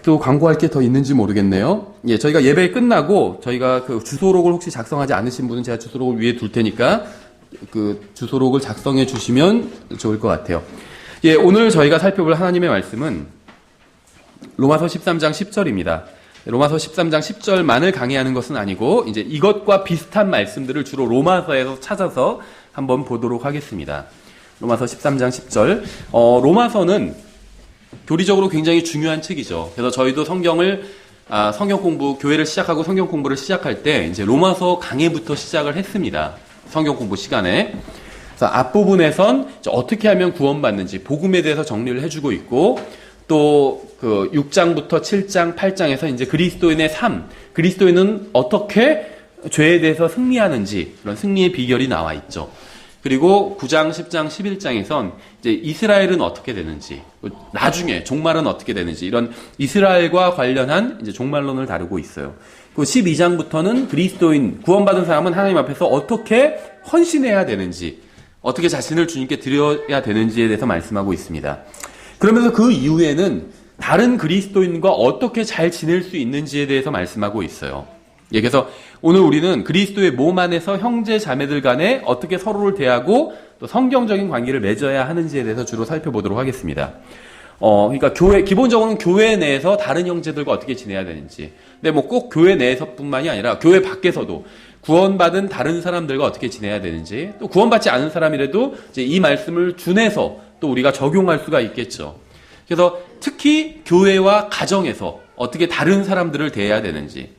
또 광고할 게 더 있는지 모르겠네요. 예, 저희가 예배 끝나고 저희가 그 주소록을 혹시 작성하지 않으신 분은 제가 주소록을 위에 둘 테니까 그 주소록을 작성해 주시면 좋을 것 같아요. 예, 오늘 저희가 살펴볼 하나님의 말씀은 로마서 13장 10절입니다. 로마서 13장 10절만을 강의하는 것은 아니고 이제 이것과 비슷한 말씀들을 주로 로마서에서 찾아서 한번 보도록 하겠습니다. 로마서 13장 10절. 로마서는 교리적으로 굉장히 중요한 책이죠. 그래서 저희도 성경 공부, 교회를 시작하고 성경 공부를 시작할 때 이제 로마서 강해부터 시작을 했습니다. 성경 공부 시간에. 그래서 앞부분에선 어떻게 하면 구원받는지 복음에 대해서 정리를 해주고 있고, 또 그 6장부터 7장, 8장에서 이제 그리스도인의 삶, 그리스도인은 어떻게 죄에 대해서 승리하는지 그런 승리의 비결이 나와 있죠. 그리고 9장, 10장, 11장에선 이제 이스라엘은 어떻게 되는지, 나중에 종말은 어떻게 되는지 이런 이스라엘과 관련한 이제 종말론을 다루고 있어요. 그 12장부터는 그리스도인, 구원받은 사람은 하나님 앞에서 어떻게 헌신해야 되는지, 어떻게 자신을 주님께 드려야 되는지에 대해서 말씀하고 있습니다. 그러면서 그 이후에는 다른 그리스도인과 어떻게 잘 지낼 수 있는지에 대해서 말씀하고 있어요. 예, 그래서 오늘 우리는 그리스도의 몸 안에서 형제 자매들 간에 어떻게 서로를 대하고 또 성경적인 관계를 맺어야 하는지에 대해서 주로 살펴보도록 하겠습니다. 그러니까 기본적으로는 교회 내에서 다른 형제들과 어떻게 지내야 되는지. 근데 뭐 꼭 교회 내에서뿐만이 아니라 교회 밖에서도 구원받은 다른 사람들과 어떻게 지내야 되는지, 또 구원받지 않은 사람이라도 이제 이 말씀을 준해서 또 우리가 적용할 수가 있겠죠. 그래서 특히 교회와 가정에서 어떻게 다른 사람들을 대해야 되는지,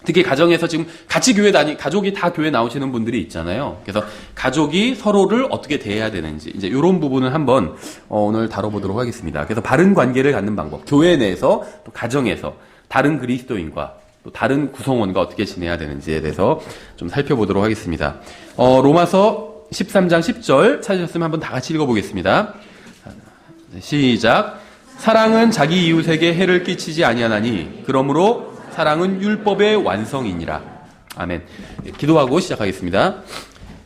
특히 가정에서 지금 같이 가족이 다 교회 나오시는 분들이 있잖아요. 그래서 가족이 서로를 어떻게 대해야 되는지, 이제 이런 부분을 한번 오늘 다뤄보도록 하겠습니다. 그래서 바른 관계를 갖는 방법, 교회 내에서 또 가정에서 다른 그리스도인과 또 다른 구성원과 어떻게 지내야 되는지에 대해서 좀 살펴보도록 하겠습니다. 로마서 13장 10절 찾으셨으면 한번 다 같이 읽어보겠습니다. 시작. 사랑은 자기 이웃에게 해를 끼치지 아니하나니 그러므로 사랑은 율법의 완성이니라. 아멘. 기도하고 시작하겠습니다.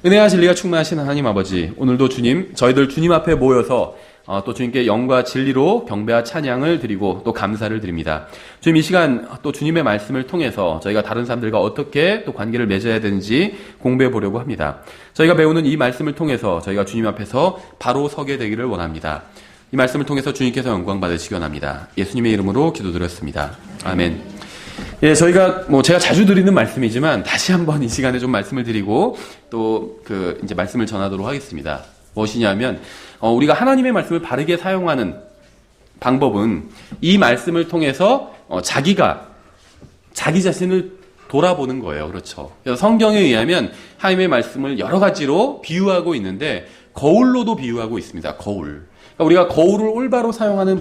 은혜와 진리가 충만하신 하나님 아버지, 오늘도 주님, 저희들 주님 앞에 모여서 또 주님께 영과 진리로 경배와 찬양을 드리고 또 감사를 드립니다. 주님, 이 시간 또 주님의 말씀을 통해서 저희가 다른 사람들과 어떻게 또 관계를 맺어야 되는지 공부해 보려고 합니다. 저희가 배우는 이 말씀을 통해서 저희가 주님 앞에서 바로 서게 되기를 원합니다. 이 말씀을 통해서 주님께서 영광 받으시기 원합니다. 예수님의 이름으로 기도드렸습니다. 아멘. 예, 저희가 제가 자주 드리는 말씀이지만 다시 한번 이 시간에 좀 말씀을 드리고 또 이제 말씀을 전하도록 하겠습니다. 무엇이냐면 우리가 하나님의 말씀을 바르게 사용하는 방법은 이 말씀을 통해서 자기 자신을 돌아보는 거예요. 그렇죠. 그래서 성경에 의하면 하나님의 말씀을 여러 가지로 비유하고 있는데 거울로도 비유하고 있습니다. 거울. 그러니까 우리가 거울을 올바로 사용하는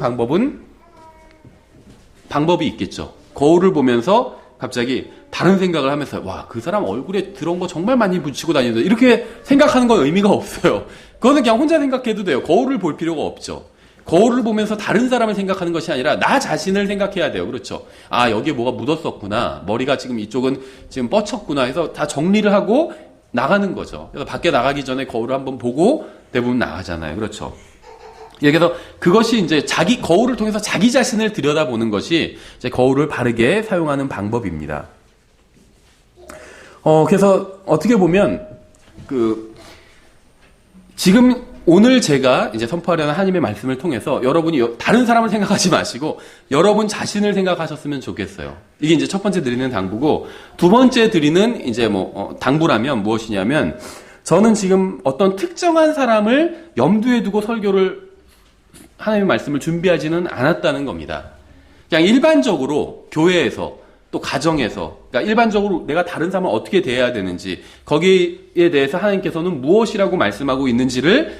방법이 있겠죠. 거울을 보면서 갑자기 다른 생각을 하면서 와, 그 사람 얼굴에 들어온 거 정말 많이 붙이고 다니는데 이렇게 생각하는 건 의미가 없어요. 그거는 그냥 혼자 생각해도 돼요. 거울을 볼 필요가 없죠. 거울을 보면서 다른 사람을 생각하는 것이 아니라 나 자신을 생각해야 돼요. 그렇죠. 아, 여기에 뭐가 묻었었구나. 머리가 지금 이쪽은 지금 뻗쳤구나 해서 다 정리를 하고 나가는 거죠. 그래서 밖에 나가기 전에 거울을 한번 보고 대부분 나가잖아요. 그렇죠. 예, 그래서 그것이 이제 거울을 통해서 자기 자신을 들여다보는 것이 이제 거울을 바르게 사용하는 방법입니다. 그래서 어떻게 보면 지금 오늘 제가 이제 선포하려는 하나님의 말씀을 통해서 여러분이 다른 사람을 생각하지 마시고 여러분 자신을 생각하셨으면 좋겠어요. 이게 이제 첫 번째 드리는 당부고, 두 번째 드리는 이제 당부라면 무엇이냐면, 저는 지금 어떤 특정한 사람을 염두에 두고 하나님의 말씀을 준비하지는 않았다는 겁니다. 그냥 일반적으로 교회에서 또 가정에서, 그러니까 일반적으로 내가 다른 사람을 어떻게 대해야 되는지, 거기에 대해서 하나님께서는 무엇이라고 말씀하고 있는지를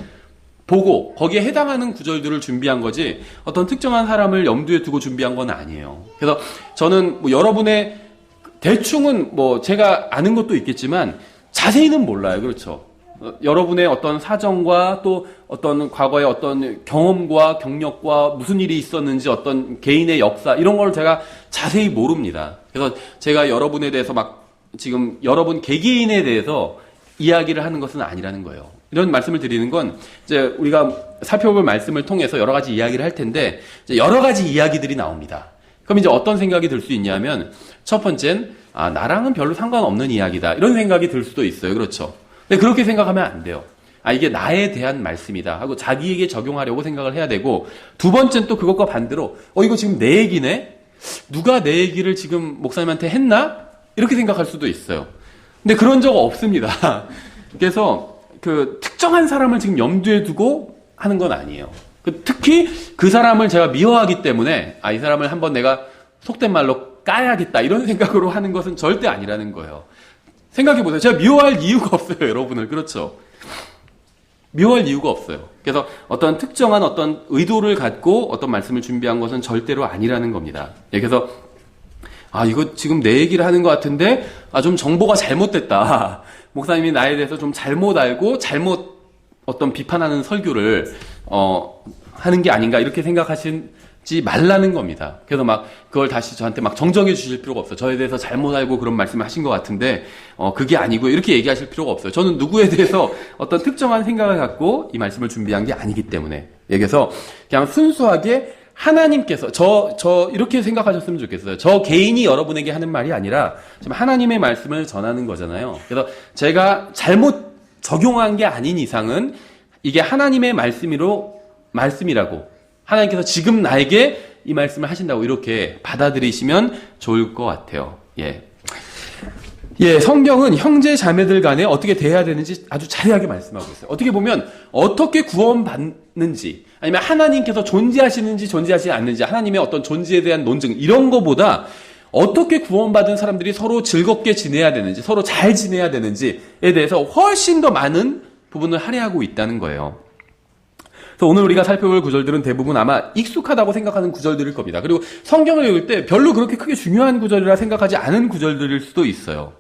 보고 거기에 해당하는 구절들을 준비한 거지 어떤 특정한 사람을 염두에 두고 준비한 건 아니에요. 그래서 저는 여러분의 대충은 제가 아는 것도 있겠지만 자세히는 몰라요. 그렇죠. 여러분의 어떤 사정과 또 어떤 과거의 어떤 경험과 경력과 무슨 일이 있었는지 어떤 개인의 역사 이런 걸 제가 자세히 모릅니다. 그래서 제가 여러분에 대해서 지금 여러분 개개인에 대해서 이야기를 하는 것은 아니라는 거예요. 이런 말씀을 드리는 건 이제 우리가 살펴볼 말씀을 통해서 여러 가지 이야기를 할 텐데 이제 여러 가지 이야기들이 나옵니다. 그럼 이제 어떤 생각이 들 수 있냐면 첫 번째는 나랑은 별로 상관없는 이야기다. 이런 생각이 들 수도 있어요. 그렇죠. 근데 그렇게 생각하면 안 돼요. 이게 나에 대한 말씀이다 하고 자기에게 적용하려고 생각을 해야 되고 두 번째는 또 그것과 반대로 이거 지금 내 얘기네? 누가 내 얘기를 지금 목사님한테 했나? 이렇게 생각할 수도 있어요. 근데 그런 적 없습니다. 그래서 그 특정한 사람을 지금 염두에 두고 하는 건 아니에요. 특히 그 사람을 제가 미워하기 때문에 이 사람을 한번 내가 속된 말로 까야겠다 이런 생각으로 하는 것은 절대 아니라는 거예요. 생각해보세요. 제가 미워할 이유가 없어요. 여러분을. 그렇죠. 미워할 이유가 없어요. 그래서 어떤 특정한 어떤 의도를 갖고 어떤 말씀을 준비한 것은 절대로 아니라는 겁니다. 그래서 이거 지금 내 얘기를 하는 것 같은데 좀 정보가 잘못됐다. 목사님이 나에 대해서 좀 잘못 알고 잘못 어떤 비판하는 설교를 하는 게 아닌가 이렇게 생각하시지 말라는 겁니다. 그래서 막 그걸 다시 저한테 막 정정해 주실 필요가 없어요. 저에 대해서 잘못 알고 그런 말씀을 하신 것 같은데 그게 아니고요. 이렇게 얘기하실 필요가 없어요. 저는 누구에 대해서 어떤 특정한 생각을 갖고 이 말씀을 준비한 게 아니기 때문에. 그래서 그냥 순수하게 하나님께서 이렇게 생각하셨으면 좋겠어요. 저 개인이 여러분에게 하는 말이 아니라 지금 하나님의 말씀을 전하는 거잖아요. 그래서 제가 잘못 적용한 게 아닌 이상은 이게 하나님의 말씀이라고 하나님께서 지금 나에게 이 말씀을 하신다고 이렇게 받아들이시면 좋을 것 같아요. 성경은 형제 자매들 간에 어떻게 대해야 되는지 아주 자세하게 말씀하고 있어요. 어떻게 보면 어떻게 구원받는지 아니면 하나님께서 존재하시는지 존재하지 않는지 하나님의 어떤 존재에 대한 논증 이런 거보다 어떻게 구원받은 사람들이 서로 즐겁게 지내야 되는지 서로 잘 지내야 되는지에 대해서 훨씬 더 많은 부분을 할애하고 있다는 거예요. 그래서 오늘 우리가 살펴볼 구절들은 대부분 아마 익숙하다고 생각하는 구절들일 겁니다. 그리고 성경을 읽을 때 별로 그렇게 크게 중요한 구절이라 생각하지 않은 구절들일 수도 있어요.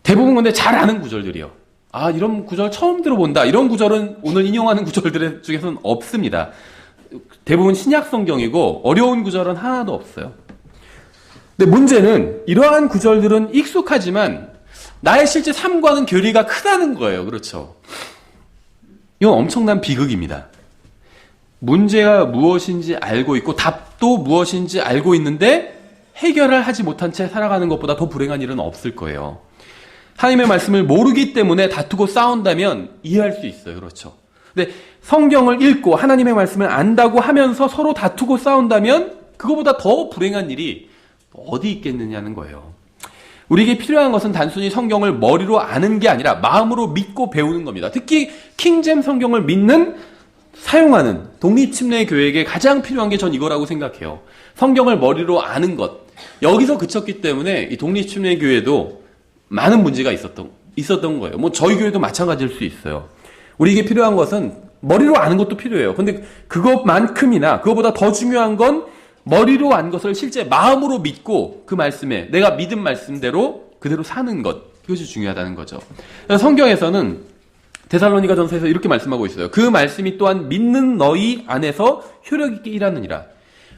대부분 근데 잘 아는 구절들이요. 이런 구절 처음 들어본다. 이런 구절은 오늘 인용하는 구절들 중에서는 없습니다. 대부분 신약 성경이고 어려운 구절은 하나도 없어요. 근데 문제는 이러한 구절들은 익숙하지만 나의 실제 삶과는 괴리가 크다는 거예요. 그렇죠? 이건 엄청난 비극입니다. 문제가 무엇인지 알고 있고 답도 무엇인지 알고 있는데 해결을 하지 못한 채 살아가는 것보다 더 불행한 일은 없을 거예요. 하나님의 말씀을 모르기 때문에 다투고 싸운다면 이해할 수 있어요. 그렇죠? 근데 성경을 읽고 하나님의 말씀을 안다고 하면서 서로 다투고 싸운다면 그거보다 더 불행한 일이 어디 있겠느냐는 거예요. 우리에게 필요한 것은 단순히 성경을 머리로 아는 게 아니라 마음으로 믿고 배우는 겁니다. 특히 킹잼 성경을 믿는, 사용하는 독립침례교회에게 가장 필요한 게 전 이거라고 생각해요. 성경을 머리로 아는 것. 여기서 그쳤기 때문에 이 독립침례교회도 많은 문제가 있었던 거예요. 저희 교회도 마찬가지일 수 있어요. 우리에게 필요한 것은 머리로 아는 것도 필요해요. 근데 그것만큼이나 그것보다 더 중요한 건 머리로 안 것을 실제 마음으로 믿고 그 말씀에 내가 믿은 말씀대로 그대로 사는 것. 그것이 중요하다는 거죠. 성경에서는 데살로니가전서에서 이렇게 말씀하고 있어요. 그 말씀이 또한 믿는 너희 안에서 효력 있게 일하느니라.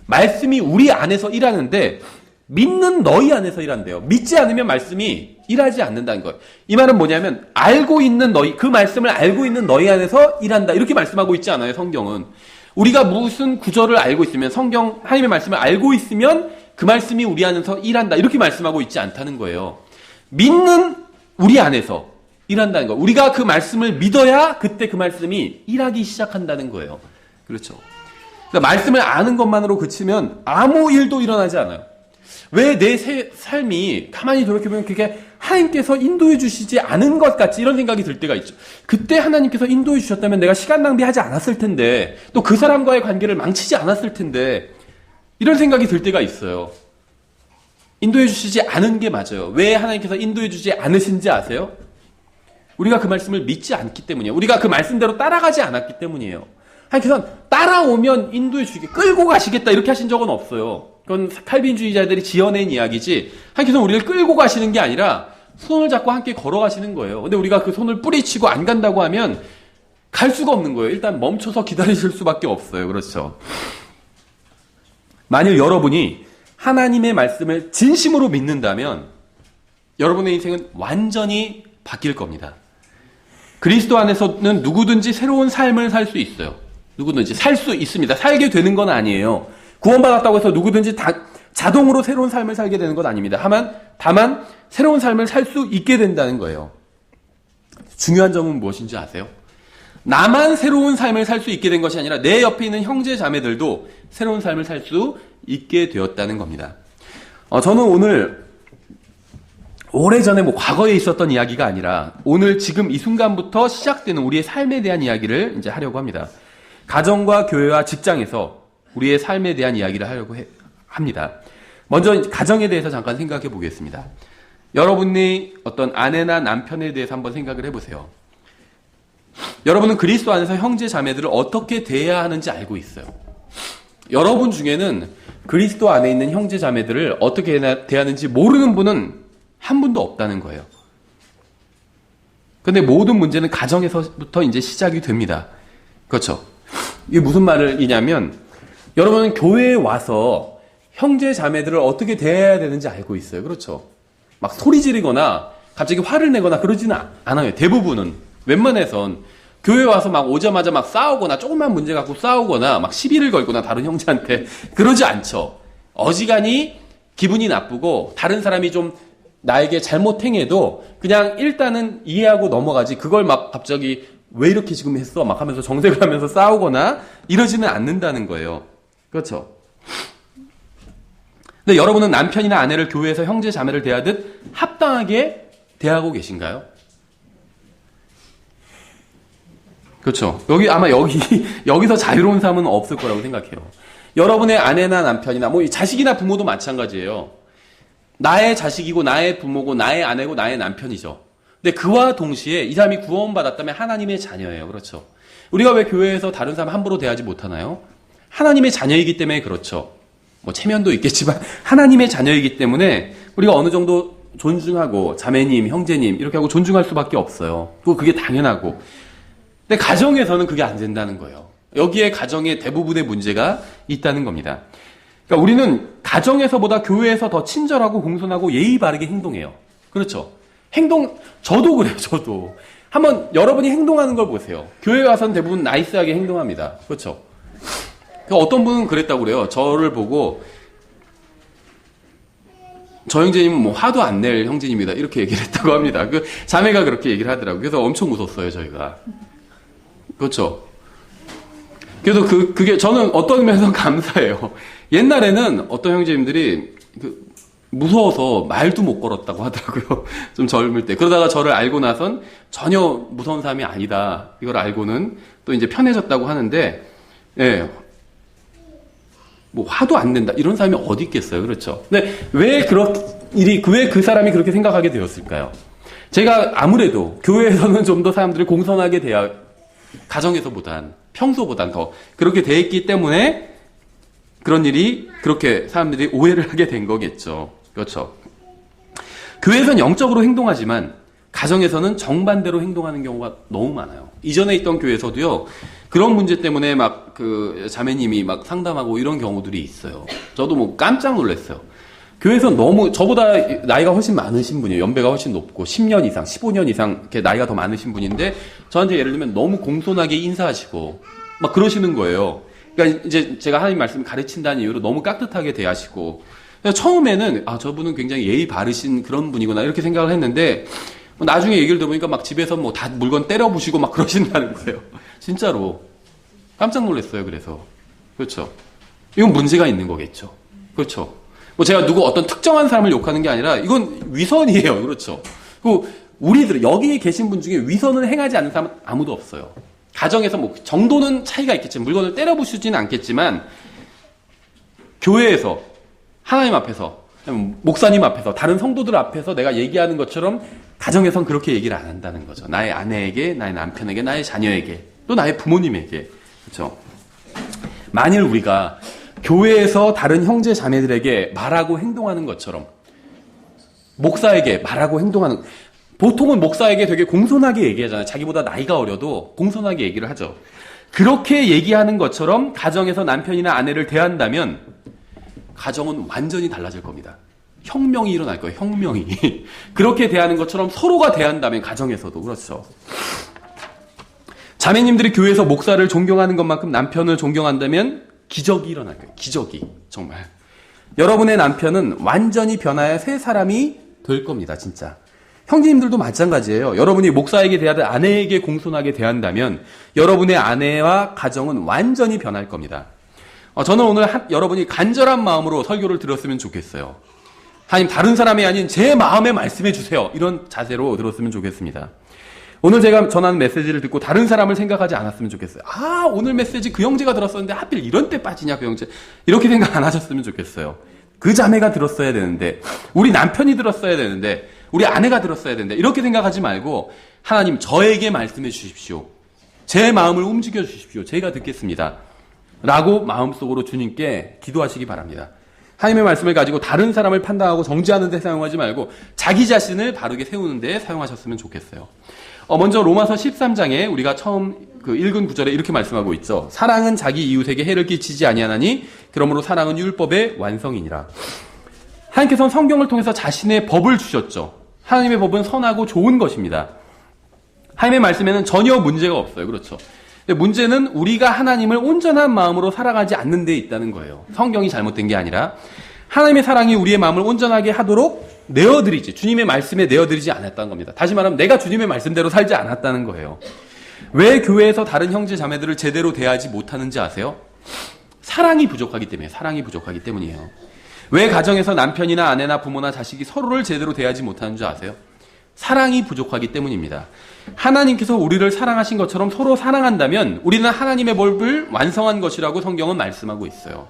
말씀이 우리 안에서 일하는데 믿는 너희 안에서 일한대요. 믿지 않으면 말씀이 일하지 않는다는 거예요. 이 말은 뭐냐면 알고 있는 너희, 그 말씀을 알고 있는 너희 안에서 일한다. 이렇게 말씀하고 있지 않아요. 성경은. 우리가 무슨 구절을 알고 있으면 성경 하나님의 말씀을 알고 있으면 그 말씀이 우리 안에서 일한다. 이렇게 말씀하고 있지 않다는 거예요. 믿는 우리 안에서 일한다는 거예요. 우리가 그 말씀을 믿어야 그때 그 말씀이 일하기 시작한다는 거예요. 그렇죠. 그러니까 말씀을 아는 것만으로 그치면 아무 일도 일어나지 않아요. 왜 내 삶이 가만히 돌이켜보면 그게 하나님께서 인도해 주시지 않은 것 같지 이런 생각이 들 때가 있죠. 그때 하나님께서 인도해 주셨다면 내가 시간 낭비하지 않았을 텐데 또 그 사람과의 관계를 망치지 않았을 텐데 이런 생각이 들 때가 있어요. 인도해 주시지 않은 게 맞아요. 왜 하나님께서 인도해 주지 않으신지 아세요? 우리가 그 말씀을 믿지 않기 때문이에요. 우리가 그 말씀대로 따라가지 않았기 때문이에요. 하나님께서는 따라오면 인도해 주시게 끌고 가시겠다 이렇게 하신 적은 없어요. 그건 칼빈주의자들이 지어낸 이야기지 하나님께서는 우리를 끌고 가시는 게 아니라 손을 잡고 함께 걸어가시는 거예요. 근데 우리가 그 손을 뿌리치고 안 간다고 하면 갈 수가 없는 거예요. 일단 멈춰서 기다리실 수밖에 없어요. 그렇죠. 만일 여러분이 하나님의 말씀을 진심으로 믿는다면 여러분의 인생은 완전히 바뀔 겁니다. 그리스도 안에서는 누구든지 새로운 삶을 살 수 있어요. 누구든지 살 수 있습니다. 살게 되는 건 아니에요. 구원받았다고 해서 누구든지 자동으로 새로운 삶을 살게 되는 건 아닙니다. 다만 새로운 삶을 살 수 있게 된다는 거예요. 중요한 점은 무엇인지 아세요? 나만 새로운 삶을 살 수 있게 된 것이 아니라 내 옆에 있는 형제 자매들도 새로운 삶을 살 수 있게 되었다는 겁니다. 저는 오늘 오래전에 과거에 있었던 이야기가 아니라 오늘 지금 이 순간부터 시작되는 우리의 삶에 대한 이야기를 이제 하려고 합니다. 가정과 교회와 직장에서 우리의 삶에 대한 이야기를 하려고 합니다. 먼저 가정에 대해서 잠깐 생각해 보겠습니다. 여러분이 어떤 아내나 남편에 대해서 한번 생각을 해보세요. 여러분은 그리스도 안에서 형제 자매들을 어떻게 대해야 하는지 알고 있어요. 여러분 중에는 그리스도 안에 있는 형제 자매들을 어떻게 대하는지 모르는 분은 한 분도 없다는 거예요. 근데 모든 문제는 가정에서부터 이제 시작이 됩니다. 그렇죠? 이게 무슨 말이냐면 여러분은 교회에 와서 형제 자매들을 어떻게 대해야 되는지 알고 있어요. 그렇죠? 막 소리 지르거나 갑자기 화를 내거나 그러지는 않아요. 대부분은. 웬만해선 교회 와서 막 오자마자 막 싸우거나 조금만 문제 갖고 싸우거나 막 시비를 걸거나 다른 형제한테 그러지 않죠. 어지간히 기분이 나쁘고 다른 사람이 좀 나에게 잘못 행해도 그냥 일단은 이해하고 넘어가지 그걸 막 갑자기 왜 이렇게 지금 했어? 막 하면서 정색을 하면서 싸우거나 이러지는 않는다는 거예요. 그렇죠? 근데 여러분은 남편이나 아내를 교회에서 형제 자매를 대하듯 합당하게 대하고 계신가요? 그렇죠. 여기서 자유로운 삶은 없을 거라고 생각해요. 여러분의 아내나 남편이나 자식이나 부모도 마찬가지예요. 나의 자식이고 나의 부모고 나의 아내고 나의 남편이죠. 근데 그와 동시에 이 사람이 구원받았다면 하나님의 자녀예요. 그렇죠. 우리가 왜 교회에서 다른 사람 함부로 대하지 못하나요? 하나님의 자녀이기 때문에 그렇죠. 체면도 있겠지만 하나님의 자녀이기 때문에 우리가 어느 정도 존중하고 자매님, 형제님 이렇게 하고 존중할 수밖에 없어요. 그게 당연하고. 근데 가정에서는 그게 안 된다는 거예요. 여기에 가정의 대부분의 문제가 있다는 겁니다. 그러니까 우리는 가정에서보다 교회에서 더 친절하고 공손하고 예의 바르게 행동해요. 그렇죠? 저도 그래요, 저도. 한번 여러분이 행동하는 걸 보세요. 교회 와서는 대부분 나이스하게 행동합니다. 그렇죠? 어떤 분은 그랬다고 그래요. 저를 보고, 저 형제님은 화도 안 낼 형제님이다. 이렇게 얘기를 했다고 합니다. 자매가 그렇게 얘기를 하더라고요. 그래서 엄청 웃었어요, 저희가. 그렇죠? 그래서 그게 저는 어떤 면에서 감사해요. 옛날에는 어떤 형제님들이 무서워서 말도 못 걸었다고 하더라고요. 좀 젊을 때. 그러다가 저를 알고 나선 전혀 무서운 사람이 아니다. 이걸 알고는 또 이제 편해졌다고 하는데, 예. 화도 안 낸다. 이런 사람이 어디 있겠어요. 그렇죠. 근데 왜 그 사람이 그렇게 생각하게 되었을까요? 제가 아무래도 교회에서는 좀 더 사람들을 공손하게 가정에서보단, 평소보단 더 그렇게 대했기 때문에 그렇게 사람들이 오해를 하게 된 거겠죠. 그렇죠. 교회에서는 영적으로 행동하지만 가정에서는 정반대로 행동하는 경우가 너무 많아요. 이전에 있던 교회에서도요, 그런 문제 때문에 자매님이 상담하고 이런 경우들이 있어요. 저도 깜짝 놀랐어요. 교회에서 너무, 저보다 나이가 훨씬 많으신 분이에요. 연배가 훨씬 높고, 10년 이상, 15년 이상, 이렇게 나이가 더 많으신 분인데, 저한테 예를 들면 너무 공손하게 인사하시고, 그러시는 거예요. 그러니까 이제 제가 하나님 말씀을 가르친다는 이유로 너무 깍듯하게 대하시고, 처음에는, 저분은 굉장히 예의 바르신 그런 분이구나, 이렇게 생각을 했는데, 나중에 얘기를 들어보니까 집에서 다 물건 때려 부시고 그러신다는 거예요. 진짜로. 깜짝 놀랐어요, 그래서. 그렇죠. 이건 문제가 있는 거겠죠. 그렇죠. 제가 어떤 특정한 사람을 욕하는 게 아니라 이건 위선이에요. 그렇죠. 우리들, 여기에 계신 분 중에 위선을 행하지 않는 사람은 아무도 없어요. 가정에서 정도는 차이가 있겠지만, 물건을 때려 부수지는 않겠지만, 교회에서, 하나님 앞에서, 목사님 앞에서, 다른 성도들 앞에서 내가 얘기하는 것처럼 가정에선 그렇게 얘기를 안 한다는 거죠. 나의 아내에게, 나의 남편에게, 나의 자녀에게, 또 나의 부모님에게. 그렇죠? 만일 우리가 교회에서 다른 형제 자매들에게 말하고 행동하는 것처럼 목사에게 말하고 행동하는, 보통은 목사에게 되게 공손하게 얘기하잖아요. 자기보다 나이가 어려도 공손하게 얘기를 하죠. 그렇게 얘기하는 것처럼 가정에서 남편이나 아내를 대한다면 가정은 완전히 달라질 겁니다. 혁명이 일어날 거예요. 혁명이. 그렇게 대하는 것처럼 서로가 대한다면 가정에서도. 그렇죠. 자매님들이 교회에서 목사를 존경하는 것만큼 남편을 존경한다면 기적이 일어날 거예요. 기적이. 정말. 여러분의 남편은 완전히 변화의 새 사람이 될 겁니다. 진짜. 형제님들도 마찬가지예요. 여러분이 목사에게 대하듯 아내에게 공손하게 대한다면 여러분의 아내와 가정은 완전히 변할 겁니다. 저는 오늘 여러분이 간절한 마음으로 설교를 들었으면 좋겠어요. 하나님, 다른 사람이 아닌 제 마음에 말씀해 주세요. 이런 자세로 들었으면 좋겠습니다. 오늘 제가 전하는 메시지를 듣고 다른 사람을 생각하지 않았으면 좋겠어요. 오늘 메시지 그 형제가 들었었는데 하필 이런 때 빠지냐 그 형제. 이렇게 생각 안 하셨으면 좋겠어요. 그 자매가 들었어야 되는데, 우리 남편이 들었어야 되는데, 우리 아내가 들었어야 되는데, 이렇게 생각하지 말고 하나님, 저에게 말씀해 주십시오. 제 마음을 움직여 주십시오. 제가 듣겠습니다. 라고 마음속으로 주님께 기도하시기 바랍니다. 하나님의 말씀을 가지고 다른 사람을 판단하고 정죄하는 데 사용하지 말고 자기 자신을 바르게 세우는 데 사용하셨으면 좋겠어요. 먼저 로마서 13장에 우리가 처음 읽은 구절에 이렇게 말씀하고 있죠. 사랑은 자기 이웃에게 해를 끼치지 아니하나니 그러므로 사랑은 율법의 완성이니라. 하나님께서는 성경을 통해서 자신의 법을 주셨죠. 하나님의 법은 선하고 좋은 것입니다. 하나님의 말씀에는 전혀 문제가 없어요. 그렇죠. 근데 문제는 우리가 하나님을 온전한 마음으로 살아가지 않는 데 있다는 거예요. 성경이 잘못된 게 아니라 하나님의 사랑이 우리의 마음을 온전하게 하도록 내어드리지, 주님의 말씀에 내어드리지 않았다는 겁니다. 다시 말하면 내가 주님의 말씀대로 살지 않았다는 거예요. 왜 교회에서 다른 형제 자매들을 제대로 대하지 못하는지 아세요? 사랑이 부족하기 때문이에요. 왜 가정에서 남편이나 아내나 부모나 자식이 서로를 제대로 대하지 못하는 줄 아세요? 사랑이 부족하기 때문입니다. 하나님께서 우리를 사랑하신 것처럼 서로 사랑한다면 우리는 하나님의 법을 완성한 것이라고 성경은 말씀하고 있어요.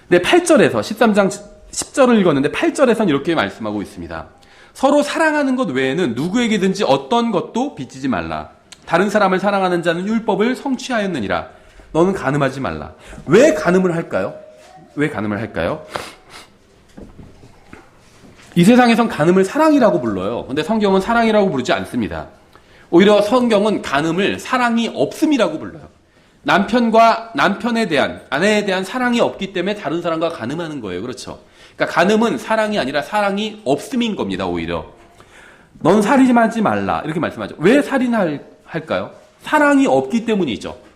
네, 8절에서 13장 10절을 읽었는데 8절에서는 이렇게 말씀하고 있습니다. 서로 사랑하는 것 외에는 누구에게든지 어떤 것도 빚지지 말라. 다른 사람을 사랑하는 자는 율법을 성취하였느니라. 너는 간음하지 말라. 왜 간음을 할까요? 이 세상에선 간음을 사랑이라고 불러요. 근데 성경은 사랑이라고 부르지 않습니다. 오히려 성경은 간음을 사랑이 없음이라고 불러요. 남편과 남편에 대한, 아내에 대한 사랑이 없기 때문에 다른 사람과 간음하는 거예요. 그렇죠? 그러니까 간음은 사랑이 아니라 사랑이 없음인 겁니다. 오히려. 넌 살인하지 말라. 이렇게 말씀하죠. 왜 살인할까요? 사랑이 없기 때문이죠.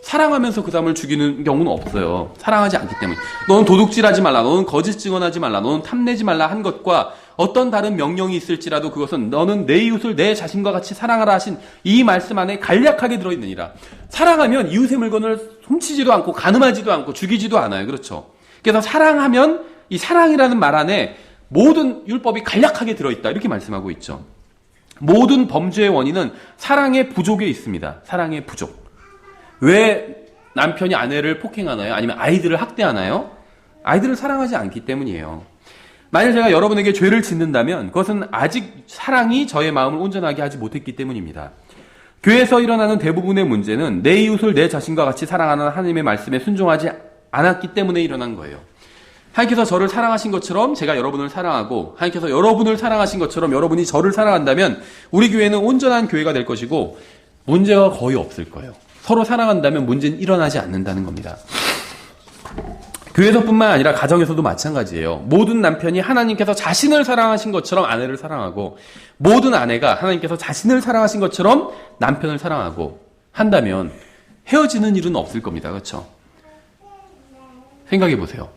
사랑하면서 그 사람을 죽이는 경우는 없어요. 사랑하지 않기 때문에. 너는 도둑질하지 말라. 너는 거짓 증언하지 말라. 너는 탐내지 말라 한 것과 어떤 다른 명령이 있을지라도 그것은 너는 내 이웃을 내 자신과 같이 사랑하라 하신 이 말씀 안에 간략하게 들어있느니라. 사랑하면 이웃의 물건을 훔치지도 않고 간음하지도 않고 죽이지도 않아요. 그렇죠? 그래서 사랑하면 이 사랑이라는 말 안에 모든 율법이 간략하게 들어있다. 이렇게 말씀하고 있죠. 모든 범죄의 원인은 사랑의 부족에 있습니다. 사랑의 부족. 왜 남편이 아내를 폭행하나요? 아니면 아이들을 학대하나요? 아이들을 사랑하지 않기 때문이에요. 만약 제가 여러분에게 죄를 짓는다면 그것은 아직 사랑이 저의 마음을 온전하게 하지 못했기 때문입니다. 교회에서 일어나는 대부분의 문제는 내 이웃을 내 자신과 같이 사랑하는 하나님의 말씀에 순종하지 않았기 때문에 일어난 거예요. 하나님께서 저를 사랑하신 것처럼 제가 여러분을 사랑하고 하나님께서 여러분을 사랑하신 것처럼 여러분이 저를 사랑한다면 우리 교회는 온전한 교회가 될 것이고 문제가 거의 없을 거예요. 서로 사랑한다면 문제는 일어나지 않는다는 겁니다. 교회에서뿐만 아니라 가정에서도 마찬가지예요. 모든 남편이 하나님께서 자신을 사랑하신 것처럼 아내를 사랑하고 모든 아내가 하나님께서 자신을 사랑하신 것처럼 남편을 사랑하고 한다면 헤어지는 일은 없을 겁니다. 그렇죠? 생각해 보세요.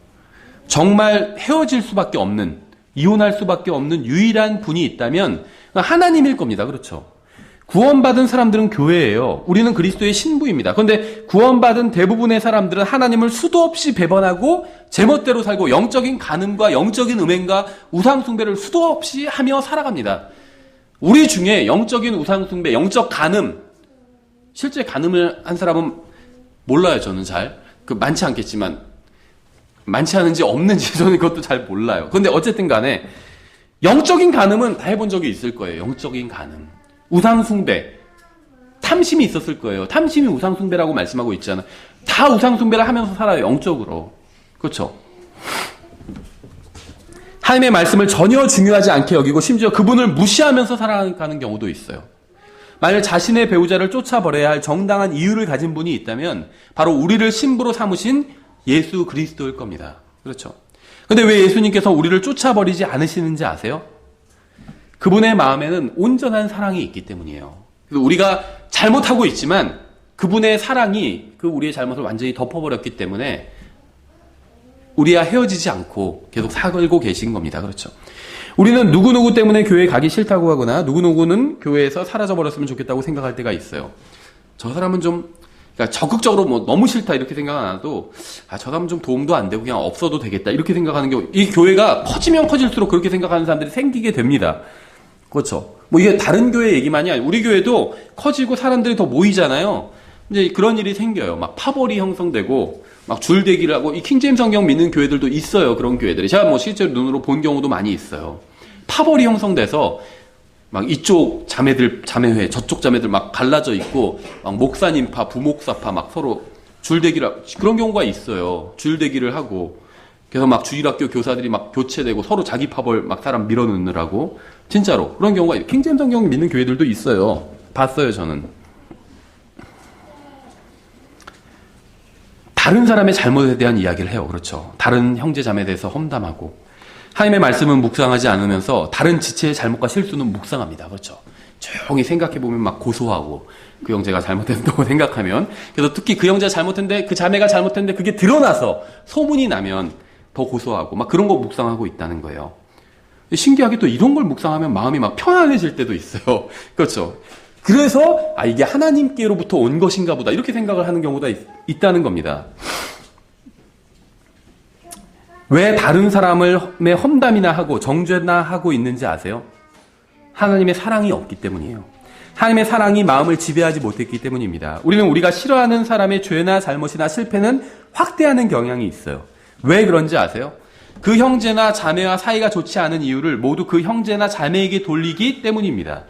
정말 헤어질 수밖에 없는, 이혼할 수밖에 없는 유일한 분이 있다면 하나님일 겁니다. 그렇죠? 구원받은 사람들은 교회예요. 우리는 그리스도의 신부입니다. 그런데 구원받은 대부분의 사람들은 하나님을 수도 없이 배반하고 제멋대로 살고 영적인 간음과 영적인 음행과 우상숭배를 수도 없이 하며 살아갑니다. 우리 중에 영적인 우상숭배, 영적 간음, 실제 간음을 한 사람은 몰라요. 저는 잘. 많지 않겠지만 많지 않은지 없는지 저는 그것도 잘 몰라요. 그런데 어쨌든 간에 영적인 간음은 다 해본 적이 있을 거예요. 영적인 간음. 우상숭배, 탐심이 있었을 거예요. 탐심이 우상숭배라고 말씀하고 있잖아요. 다 우상숭배를 하면서 살아요. 영적으로. 그렇죠? 하나님의 말씀을 전혀 중요하지 않게 여기고 심지어 그분을 무시하면서 살아가는 경우도 있어요. 만약 자신의 배우자를 쫓아버려야 할 정당한 이유를 가진 분이 있다면 바로 우리를 신부로 삼으신 예수 그리스도일 겁니다. 그렇죠? 근데 왜 예수님께서 우리를 쫓아버리지 않으시는지 아세요? 그분의 마음에는 온전한 사랑이 있기 때문이에요. 우리가 잘못하고 있지만 그분의 사랑이 그 우리의 잘못을 완전히 덮어버렸기 때문에 우리와 헤어지지 않고 계속 살고 계신 겁니다. 그렇죠. 우리는 누구누구 때문에 교회에 가기 싫다고 하거나 누구누구는 교회에서 사라져버렸으면 좋겠다고 생각할 때가 있어요. 저 사람은 좀 그러니까 적극적으로 뭐 너무 싫다 이렇게 생각 안 해도 저 사람은 좀 도움도 안 되고 그냥 없어도 되겠다 이렇게 생각하는 경우 이 교회가 커지면 커질수록 그렇게 생각하는 사람들이 생기게 됩니다. 그렇죠. 뭐 이게 다른 교회 얘기만이 아니고 우리 교회도 커지고 사람들이 더 모이잖아요. 이제 그런 일이 생겨요. 막 파벌이 형성되고 막 줄대기를 하고 이 킹제임스 성경 믿는 교회들도 있어요. 그런 교회들이 제가 뭐 실제로 눈으로 본 경우도 많이 있어요. 파벌이 형성돼서 막 이쪽 자매들 자매회 저쪽 자매들 막 갈라져 있고 막 목사님파 부목사파 막 서로 줄대기를 그런 경우가 있어요. 줄대기를 하고 그래서 막 주일학교 교사들이 막 교체되고 서로 자기 파벌 막 사람 밀어넣느라고 진짜로 그런 경우가 킹제임스 성경 믿는 교회들도 있어요. 봤어요 저는. 다른 사람의 잘못에 대한 이야기를 해요. 그렇죠. 다른 형제 자매에 대해서 험담하고 하나님의 말씀은 묵상하지 않으면서 다른 지체의 잘못과 실수는 묵상합니다. 그렇죠. 조용히 생각해보면 막 고소하고 그 형제가 잘못했다고 생각하면 그래서 특히 그 형제가 잘못했는데 그 자매가 잘못했는데 그게 드러나서 소문이 나면 더 고소하고 막 그런 거 묵상하고 있다는 거예요. 신기하게 또 이런 걸 묵상하면 마음이 막 편안해질 때도 있어요. 그렇죠. 그래서 이게 하나님께로부터 온 것인가 보다 이렇게 생각을 하는 경우가 있다는 겁니다. 왜 다른 사람을 험담이나 하고 정죄나 하고 있는지 아세요? 하나님의 사랑이 없기 때문이에요. 하나님의 사랑이 마음을 지배하지 못했기 때문입니다. 우리는 우리가 싫어하는 사람의 죄나 잘못이나 실패는 확대하는 경향이 있어요. 왜 그런지 아세요? 그 형제나 자매와 사이가 좋지 않은 이유를 모두 그 형제나 자매에게 돌리기 때문입니다.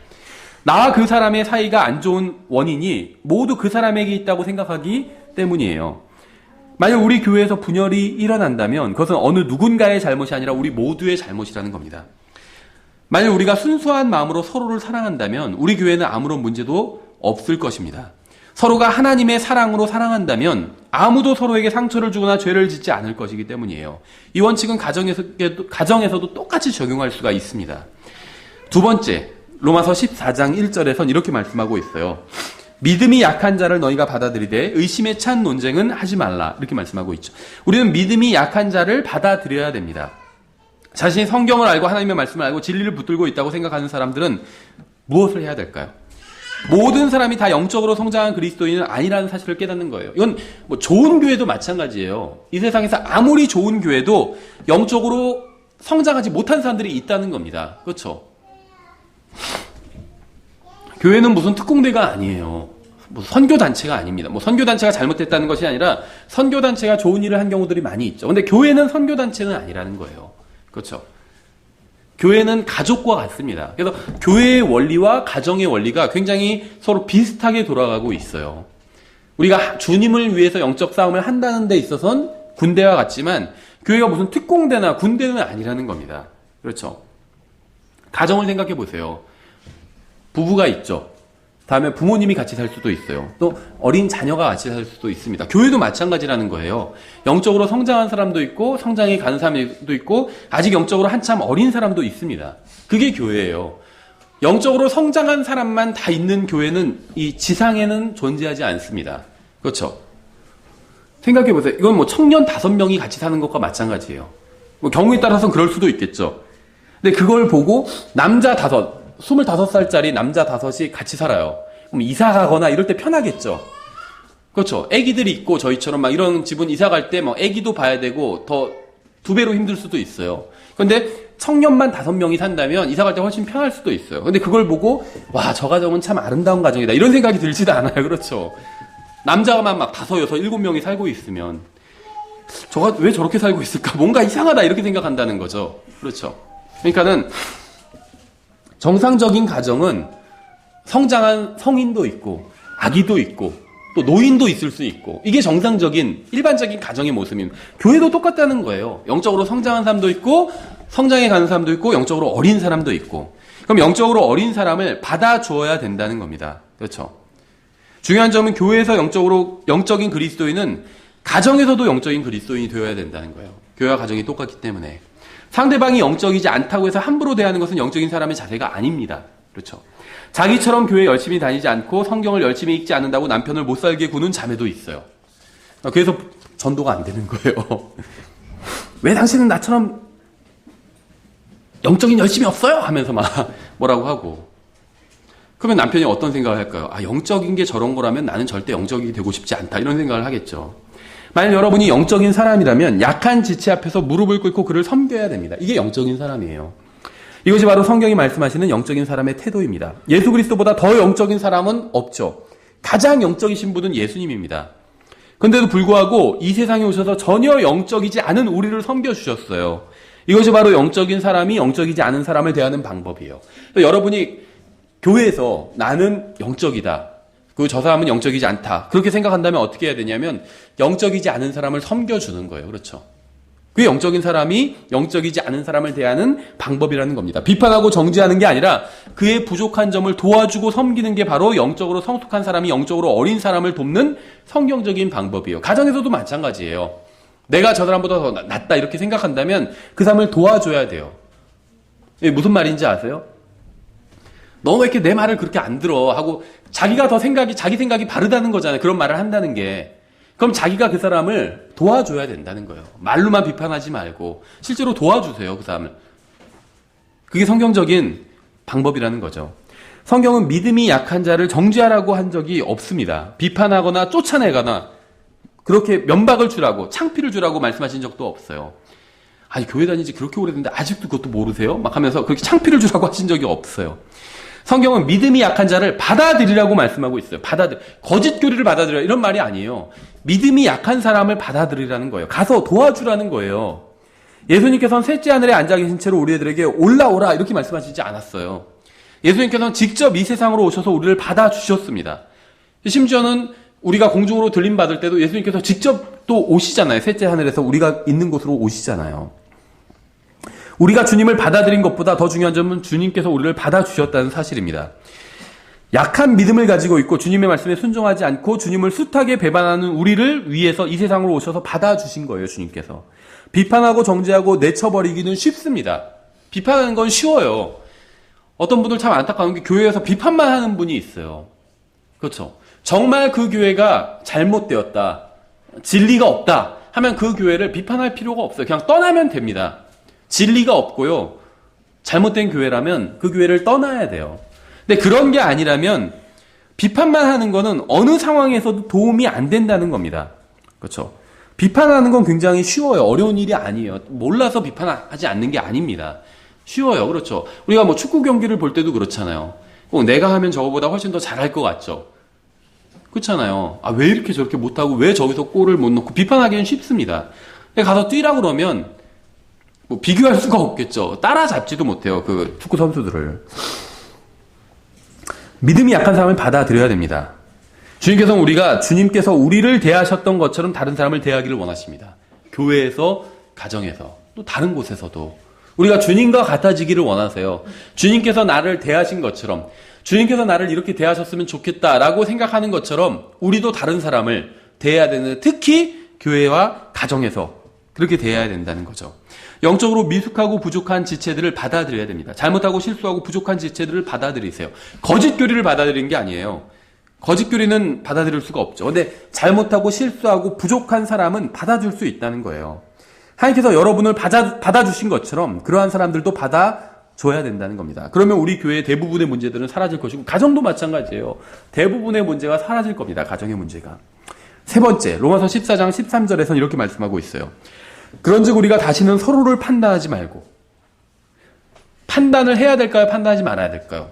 나와 그 사람의 사이가 안 좋은 원인이 모두 그 사람에게 있다고 생각하기 때문이에요. 만약 우리 교회에서 분열이 일어난다면 그것은 어느 누군가의 잘못이 아니라 우리 모두의 잘못이라는 겁니다. 만약 우리가 순수한 마음으로 서로를 사랑한다면 우리 교회는 아무런 문제도 없을 것입니다. 서로가 하나님의 사랑으로 사랑한다면 아무도 서로에게 상처를 주거나 죄를 짓지 않을 것이기 때문이에요. 이 원칙은 가정에서도 똑같이 적용할 수가 있습니다. 두 번째, 로마서 14장 1절에선 이렇게 말씀하고 있어요. 믿음이 약한 자를 너희가 받아들이되 의심에 찬 논쟁은 하지 말라. 이렇게 말씀하고 있죠. 우리는 믿음이 약한 자를 받아들여야 됩니다. 자신이 성경을 알고 하나님의 말씀을 알고 진리를 붙들고 있다고 생각하는 사람들은 무엇을 해야 될까요? 모든 사람이 다 영적으로 성장한 그리스도인은 아니라는 사실을 깨닫는 거예요. 이건 뭐 좋은 교회도 마찬가지예요. 이 세상에서 아무리 좋은 교회도 영적으로 성장하지 못한 사람들이 있다는 겁니다. 그렇죠? 교회는 무슨 특공대가 아니에요. 뭐 선교단체가 아닙니다. 뭐 선교단체가 잘못했다는 것이 아니라 선교단체가 좋은 일을 한 경우들이 많이 있죠. 근데 교회는 선교단체는 아니라는 거예요. 그렇죠? 교회는 가족과 같습니다. 그래서 교회의 원리와 가정의 원리가 굉장히 서로 비슷하게 돌아가고 있어요. 우리가 주님을 위해서 영적 싸움을 한다는 데 있어서는 군대와 같지만 교회가 무슨 특공대나 군대는 아니라는 겁니다. 그렇죠? 가정을 생각해 보세요. 부부가 있죠. 다음에 부모님이 같이 살 수도 있어요. 또 어린 자녀가 같이 살 수도 있습니다. 교회도 마찬가지라는 거예요. 영적으로 성장한 사람도 있고 성장해 가는 사람도 있고 아직 영적으로 한참 어린 사람도 있습니다. 그게 교회예요. 영적으로 성장한 사람만 다 있는 교회는 이 지상에는 존재하지 않습니다. 그렇죠? 생각해 보세요. 이건 뭐 청년 5명이 같이 사는 것과 마찬가지예요. 뭐 경우에 따라서는 그럴 수도 있겠죠. 근데 그걸 보고 남자 25살짜리 남자 5이 같이 살아요. 그럼 이사 가거나 이럴 때 편하겠죠. 그렇죠. 애기들이 있고 저희처럼 막 이런 집은 이사 갈 때 막 애기도 봐야 되고 더 2배로 힘들 수도 있어요. 그런데 청년만 5명이 산다면 이사 갈 때 훨씬 편할 수도 있어요. 근데 그걸 보고 와, 저 가정은 참 아름다운 가정이다 이런 생각이 들지도 않아요. 그렇죠. 남자만 막 5, 6, 7명이 살고 있으면 저가 왜 저렇게 살고 있을까? 뭔가 이상하다 이렇게 생각한다는 거죠. 그렇죠. 그러니까는 정상적인 가정은 성장한 성인도 있고 아기도 있고 또 노인도 있을 수 있고 이게 정상적인 일반적인 가정의 모습입니다. 교회도 똑같다는 거예요. 영적으로 성장한 사람도 있고 성장해 가는 사람도 있고 영적으로 어린 사람도 있고 그럼 영적으로 어린 사람을 받아주어야 된다는 겁니다. 그렇죠? 중요한 점은 교회에서 영적인 그리스도인은 가정에서도 영적인 그리스도인이 되어야 된다는 거예요. 교회와 가정이 똑같기 때문에 상대방이 영적이지 않다고 해서 함부로 대하는 것은 영적인 사람의 자세가 아닙니다. 그렇죠? 자기처럼 교회 열심히 다니지 않고 성경을 열심히 읽지 않는다고 남편을 못 살게 구는 자매도 있어요. 그래서 전도가 안 되는 거예요. 왜 당신은 나처럼 영적인 열심이 없어요? 하면서 막 뭐라고 하고. 그러면 남편이 어떤 생각을 할까요? 영적인 게 저런 거라면 나는 절대 영적이 되고 싶지 않다. 이런 생각을 하겠죠. 만약 여러분이 영적인 사람이라면 약한 지체 앞에서 무릎을 꿇고 그를 섬겨야 됩니다. 이게 영적인 사람이에요. 이것이 바로 성경이 말씀하시는 영적인 사람의 태도입니다. 예수 그리스도보다 더 영적인 사람은 없죠. 가장 영적이신 분은 예수님입니다. 그런데도 불구하고 이 세상에 오셔서 전혀 영적이지 않은 우리를 섬겨주셨어요. 이것이 바로 영적인 사람이 영적이지 않은 사람을 대하는 방법이에요. 여러분이 교회에서 나는 영적이다. 그리고 저 사람은 영적이지 않다. 그렇게 생각한다면 어떻게 해야 되냐면 영적이지 않은 사람을 섬겨주는 거예요. 그렇죠? 그게 영적인 사람이 영적이지 않은 사람을 대하는 방법이라는 겁니다. 비판하고 정죄하는 게 아니라 그의 부족한 점을 도와주고 섬기는 게 바로 영적으로 성숙한 사람이 영적으로 어린 사람을 돕는 성경적인 방법이에요. 가정에서도 마찬가지예요. 내가 저 사람보다 더 낫다 이렇게 생각한다면 그 사람을 도와줘야 돼요. 무슨 말인지 아세요? 너 왜 이렇게 내 말을 그렇게 안 들어 하고 자기가 더 자기 생각이 바르다는 거잖아요. 그런 말을 한다는 게. 그럼 자기가 그 사람을 도와줘야 된다는 거예요. 말로만 비판하지 말고 실제로 도와주세요. 그 사람을. 그게 성경적인 방법이라는 거죠. 성경은 믿음이 약한 자를 정죄하라고 한 적이 없습니다. 비판하거나 쫓아내거나 그렇게 면박을 주라고 창피를 주라고 말씀하신 적도 없어요. 아니 교회 다니지 그렇게 오래됐는데 아직도 그것도 모르세요? 막 하면서 그렇게 창피를 주라고 하신 적이 없어요. 성경은 믿음이 약한 자를 받아들이라고 말씀하고 있어요. 거짓 교리를 받아들여 이런 말이 아니에요. 믿음이 약한 사람을 받아들이라는 거예요. 가서 도와주라는 거예요. 예수님께서는 셋째 하늘에 앉아 계신 채로 우리들에게 올라오라 이렇게 말씀하시지 않았어요. 예수님께서는 직접 이 세상으로 오셔서 우리를 받아주셨습니다. 심지어는 우리가 공중으로 들림받을 때도 예수님께서 직접 또 오시잖아요. 셋째 하늘에서 우리가 있는 곳으로 오시잖아요. 우리가 주님을 받아들인 것보다 더 중요한 점은 주님께서 우리를 받아주셨다는 사실입니다. 약한 믿음을 가지고 있고 주님의 말씀에 순종하지 않고 주님을 숱하게 배반하는 우리를 위해서 이 세상으로 오셔서 받아주신 거예요. 주님께서. 비판하고 정죄하고 내쳐버리기는 쉽습니다. 비판하는 건 쉬워요. 어떤 분들 참 안타까운 게 교회에서 비판만 하는 분이 있어요. 그렇죠. 정말 그 교회가 잘못되었다, 진리가 없다 하면 그 교회를 비판할 필요가 없어요. 그냥 떠나면 됩니다. 진리가 없고요. 잘못된 교회라면 그 교회를 떠나야 돼요. 근데 그런 게 아니라면 비판만 하는 거는 어느 상황에서도 도움이 안 된다는 겁니다. 그렇죠? 비판하는 건 굉장히 쉬워요. 어려운 일이 아니에요. 몰라서 비판하지 않는 게 아닙니다. 쉬워요. 그렇죠? 우리가 뭐 축구 경기를 볼 때도 그렇잖아요. 내가 하면 저거보다 훨씬 더 잘할 것 같죠? 그렇잖아요. 왜 이렇게 저렇게 못하고 왜 저기서 골을 못 넣고 비판하기는 쉽습니다. 가서 뛰라고 그러면 비교할 수가 없겠죠. 따라잡지도 못해요. 그 축구 선수들을. 믿음이 약한 사람을 받아들여야 됩니다. 주님께서는 주님께서 우리를 대하셨던 것처럼 다른 사람을 대하기를 원하십니다. 교회에서, 가정에서, 또 다른 곳에서도. 우리가 주님과 같아지기를 원하세요. 주님께서 나를 대하신 것처럼, 주님께서 나를 이렇게 대하셨으면 좋겠다라고 생각하는 것처럼 우리도 다른 사람을 대해야 되는데 특히 교회와 가정에서 그렇게 대해야 된다는 거죠. 영적으로 미숙하고 부족한 지체들을 받아들여야 됩니다. 잘못하고 실수하고 부족한 지체들을 받아들이세요. 거짓 교리를 받아들이는 게 아니에요. 거짓 교리는 받아들일 수가 없죠. 근데 잘못하고 실수하고 부족한 사람은 받아줄 수 있다는 거예요. 하나님께서 여러분을 받아주신 것처럼 그러한 사람들도 받아줘야 된다는 겁니다. 그러면 우리 교회의 대부분의 문제들은 사라질 것이고 가정도 마찬가지예요. 대부분의 문제가 사라질 겁니다. 가정의 문제가. 세 번째, 로마서 14장 13절에서는 이렇게 말씀하고 있어요. 그런즉 우리가 다시는 서로를 판단하지 말고 판단을 해야 될까요? 판단하지 말아야 될까요?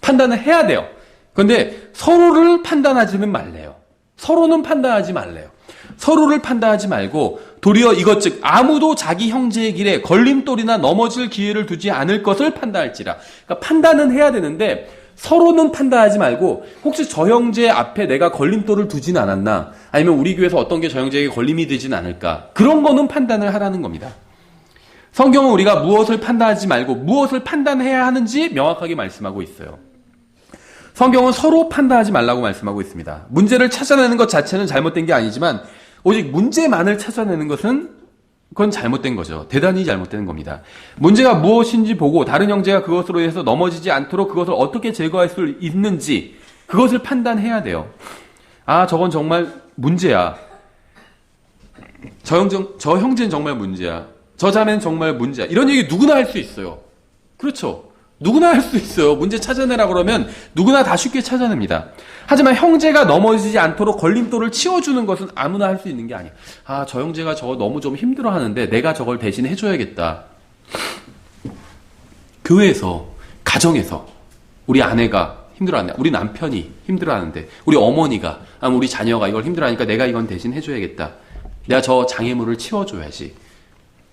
판단을 해야 돼요. 그런데 서로를 판단하지는 말래요. 서로는 판단하지 말래요. 서로를 판단하지 말고 도리어 이것 즉 아무도 자기 형제의 길에 걸림돌이나 넘어질 기회를 두지 않을 것을 판단할지라. 그러니까 판단은 해야 되는데 서로는 판단하지 말고 혹시 저 형제 앞에 내가 걸림돌을 두진 않았나? 아니면 우리 교회에서 어떤 게 저 형제에게 걸림이 되진 않을까? 그런 거는 판단을 하라는 겁니다. 성경은 우리가 무엇을 판단하지 말고 무엇을 판단해야 하는지 명확하게 말씀하고 있어요. 성경은 서로 판단하지 말라고 말씀하고 있습니다. 문제를 찾아내는 것 자체는 잘못된 게 아니지만 오직 문제만을 찾아내는 것은 그건 잘못된 거죠. 대단히 잘못된 겁니다. 문제가 무엇인지 보고 다른 형제가 그것으로 인해서 넘어지지 않도록 그것을 어떻게 제거할 수 있는지 그것을 판단해야 돼요. 아, 저건 정말 문제야. 저 형제는 정말 문제야. 저 자매는 정말 문제야. 이런 얘기 누구나 할 수 있어요. 그렇죠. 누구나 할 수 있어요. 문제 찾아내라 그러면 누구나 다 쉽게 찾아냅니다. 하지만 형제가 넘어지지 않도록 걸림돌을 치워주는 것은 아무나 할 수 있는 게 아니에요. 아, 저 형제가 저거 너무 좀 힘들어하는데 내가 저걸 대신 해줘야겠다. 교회에서, 가정에서 우리 아내가 힘들어하는데, 우리 남편이 힘들어하는데, 우리 어머니가, 우리 자녀가 이걸 힘들어하니까 내가 이건 대신 해줘야겠다. 내가 저 장애물을 치워줘야지.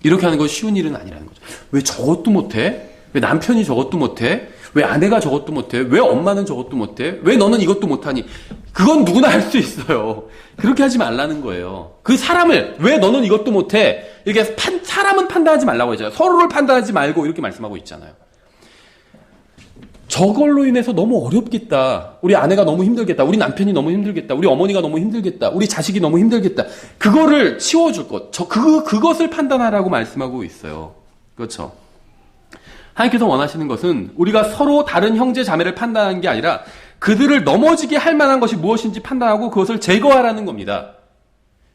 이렇게 하는 건 쉬운 일은 아니라는 거죠. 왜 저것도 못해? 왜 남편이 저것도 못해? 왜 아내가 저것도 못해? 왜 엄마는 저것도 못해? 왜 너는 이것도 못하니? 그건 누구나 할 수 있어요. 그렇게 하지 말라는 거예요. 그 사람을 왜 너는 이것도 못해? 이렇게 사람은 판단하지 말라고 했잖아요. 서로를 판단하지 말고 이렇게 말씀하고 있잖아요. 저걸로 인해서 너무 어렵겠다. 우리 아내가 너무 힘들겠다. 우리 남편이 너무 힘들겠다. 우리 어머니가 너무 힘들겠다. 우리 자식이 너무 힘들겠다. 그거를 치워줄 것. 그것을 판단하라고 말씀하고 있어요. 그렇죠. 하나님께서 원하시는 것은 우리가 서로 다른 형제 자매를 판단하는 게 아니라 그들을 넘어지게 할 만한 것이 무엇인지 판단하고 그것을 제거하라는 겁니다.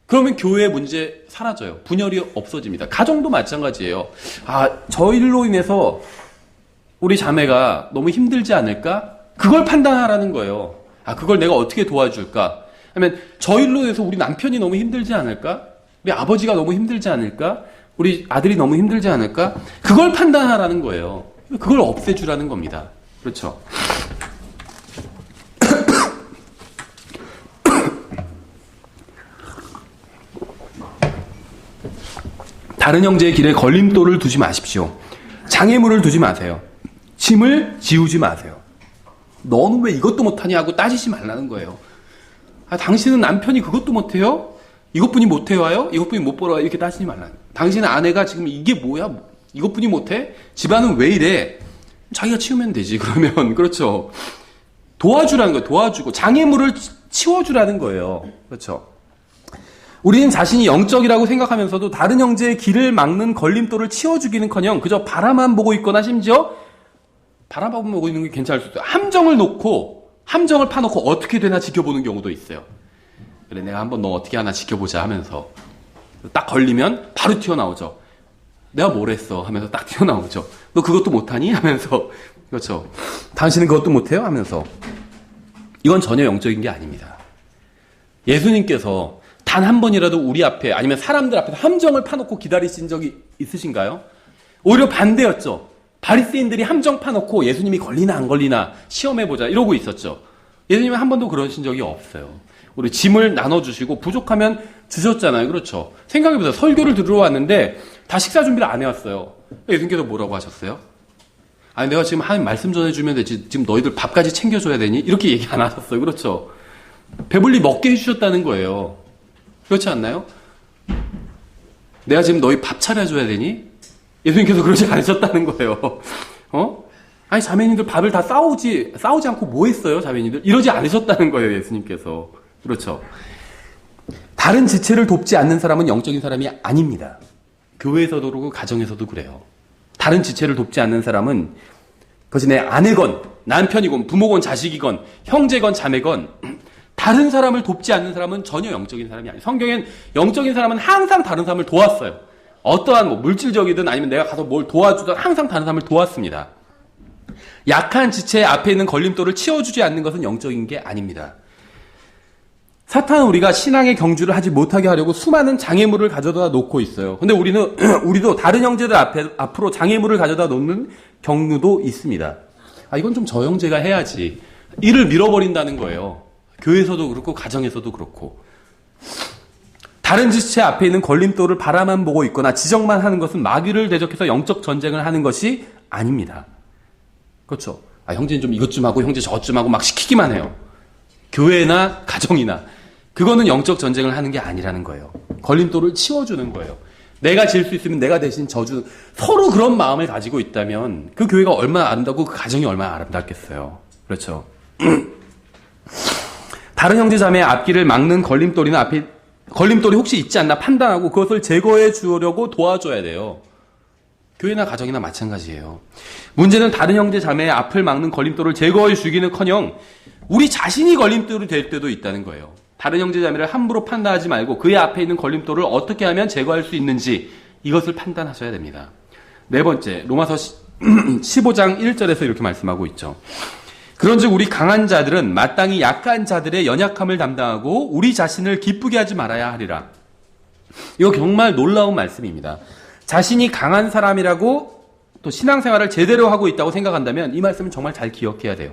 그러면 교회의 문제 사라져요. 분열이 없어집니다. 가정도 마찬가지예요. 아, 저 일로 인해서 우리 자매가 너무 힘들지 않을까? 그걸 판단하라는 거예요. 아, 그걸 내가 어떻게 도와줄까? 아니면 저 일로 인해서 우리 남편이 너무 힘들지 않을까? 우리 아버지가 너무 힘들지 않을까? 우리 아들이 너무 힘들지 않을까? 그걸 판단하라는 거예요. 그걸 없애주라는 겁니다. 그렇죠? 다른 형제의 길에 걸림돌을 두지 마십시오. 장애물을 두지 마세요. 짐을 지우지 마세요. 너는 왜 이것도 못하냐 하고 따지지 말라는 거예요. 아, 당신은 남편이 그것도 못해요? 이것뿐이 못해와요? 이것뿐이 못 벌어와요? 이렇게 따지지 말라는 거예요. 당신의 아내가 지금 이게 뭐야? 이것뿐이 못해? 집안은 왜 이래? 자기가 치우면 되지. 그러면 그렇죠. 도와주라는 거예요. 도와주고 장애물을 치워주라는 거예요. 그렇죠. 우리는 자신이 영적이라고 생각하면서도 다른 형제의 길을 막는 걸림돌을 치워주기는커녕 그저 바라만 보고 있거나 심지어 바라만 보고 있는 게 괜찮을 수 있어요. 함정을 파놓고 어떻게 되나 지켜보는 경우도 있어요. 그래, 내가 한번 너 어떻게 하나 지켜보자 하면서 딱 걸리면 바로 튀어나오죠. 내가 뭘 했어 하면서 딱 튀어나오죠. 너 그것도 못하니? 하면서. 그렇죠. 당신은 그것도 못해요? 하면서. 이건 전혀 영적인 게 아닙니다. 예수님께서 단 한 번이라도 우리 앞에 아니면 사람들 앞에서 함정을 파놓고 기다리신 적이 있으신가요? 오히려 반대였죠. 바리새인들이 함정 파놓고 예수님이 걸리나 안 걸리나 시험해보자 이러고 있었죠. 예수님은 한 번도 그러신 적이 없어요. 우리 짐을 나눠주시고 부족하면 주셨잖아요. 그렇죠. 생각해보세요. 설교를 들으러 왔는데 다 식사 준비를 안 해왔어요. 예수님께서 뭐라고 하셨어요? 아니, 내가 지금 하나님 말씀 전해주면 되지 지금 너희들 밥까지 챙겨줘야 되니? 이렇게 얘기 안 하셨어요. 그렇죠. 배불리 먹게 해주셨다는 거예요. 그렇지 않나요? 내가 지금 너희 밥 차려줘야 되니? 예수님께서 그러지 않으셨다는 거예요. 아니, 자매님들 밥을 다 싸우지 않고 뭐 했어요, 자매님들? 이러지 않으셨다는 거예요, 예수님께서. 그렇죠. 다른 지체를 돕지 않는 사람은 영적인 사람이 아닙니다. 교회에서도 그러고 가정에서도 그래요. 다른 지체를 돕지 않는 사람은 그것이 내 아내건 남편이건 부모건 자식이건 형제건 자매건 다른 사람을 돕지 않는 사람은 전혀 영적인 사람이 아니에요. 성경엔 영적인 사람은 항상 다른 사람을 도왔어요. 어떠한 물질적이든 아니면 내가 가서 뭘 도와주든 항상 다른 사람을 도왔습니다. 약한 지체 앞에 있는 걸림돌을 치워주지 않는 것은 영적인 게 아닙니다. 사탄은 우리가 신앙의 경주를 하지 못하게 하려고 수많은 장애물을 가져다 놓고 있어요. 근데 우리도 다른 형제들 앞으로 장애물을 가져다 놓는 경우도 있습니다. 아, 이건 좀 저 형제가 해야지. 일을 밀어버린다는 거예요. 교회에서도 그렇고 가정에서도 그렇고. 다른 지체 앞에 있는 걸림돌을 바라만 보고 있거나 지적만 하는 것은 마귀를 대적해서 영적 전쟁을 하는 것이 아닙니다. 그렇죠. 아, 형제는 좀 이것 좀 하고 형제 저것 좀 하고 막 시키기만 해요. 교회나 가정이나. 그거는 영적 전쟁을 하는 게 아니라는 거예요. 걸림돌을 치워주는 거예요. 내가 질 수 있으면 내가 대신 져주는, 서로 그런 마음을 가지고 있다면 그 교회가 얼마나 아름답고 그 가정이 얼마나 아름답겠어요. 그렇죠. 다른 형제 자매의 앞길을 막는 걸림돌이나 앞에 걸림돌이 혹시 있지 않나 판단하고 그것을 제거해 주려고 도와줘야 돼요. 교회나 가정이나 마찬가지예요. 문제는 다른 형제 자매의 앞을 막는 걸림돌을 제거해 주기는커녕 우리 자신이 걸림돌이 될 때도 있다는 거예요. 다른 형제 자매를 함부로 판단하지 말고 그의 앞에 있는 걸림돌을 어떻게 하면 제거할 수 있는지 이것을 판단하셔야 됩니다. 네 번째, 로마서 15장 1절에서 이렇게 말씀하고 있죠. 그런즉 우리 강한 자들은 마땅히 약한 자들의 연약함을 담당하고 우리 자신을 기쁘게 하지 말아야 하리라. 이거 정말 놀라운 말씀입니다. 자신이 강한 사람이라고 또 신앙생활을 제대로 하고 있다고 생각한다면 이 말씀은 정말 잘 기억해야 돼요.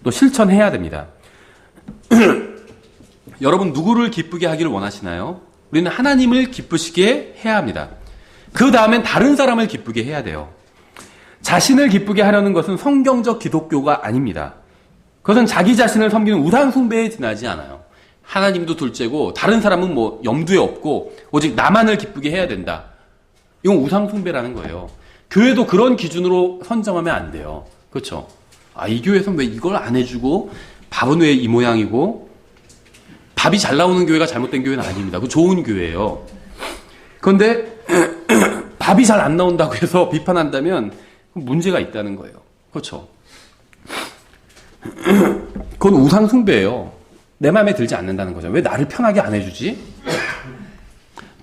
또 실천해야 됩니다. 여러분 누구를 기쁘게 하기를 원하시나요? 우리는 하나님을 기쁘시게 해야 합니다. 그 다음엔 다른 사람을 기쁘게 해야 돼요. 자신을 기쁘게 하려는 것은 성경적 기독교가 아닙니다. 그것은 자기 자신을 섬기는 우상 숭배에 지나지 않아요. 하나님도 둘째고 다른 사람은 뭐 염두에 없고 오직 나만을 기쁘게 해야 된다. 이건 우상 숭배라는 거예요. 교회도 그런 기준으로 선정하면 안 돼요. 그렇죠? 아, 이 교회에서는 왜 이걸 안 해주고 밥은 왜 이 모양이고 밥이 잘 나오는 교회가 잘못된 교회는 아닙니다. 그 좋은 교회예요. 그런데 밥이 잘 안 나온다고 해서 비판한다면 문제가 있다는 거예요. 그렇죠? 그건 우상 숭배예요. 내 마음에 들지 않는다는 거죠. 왜 나를 편하게 안 해주지?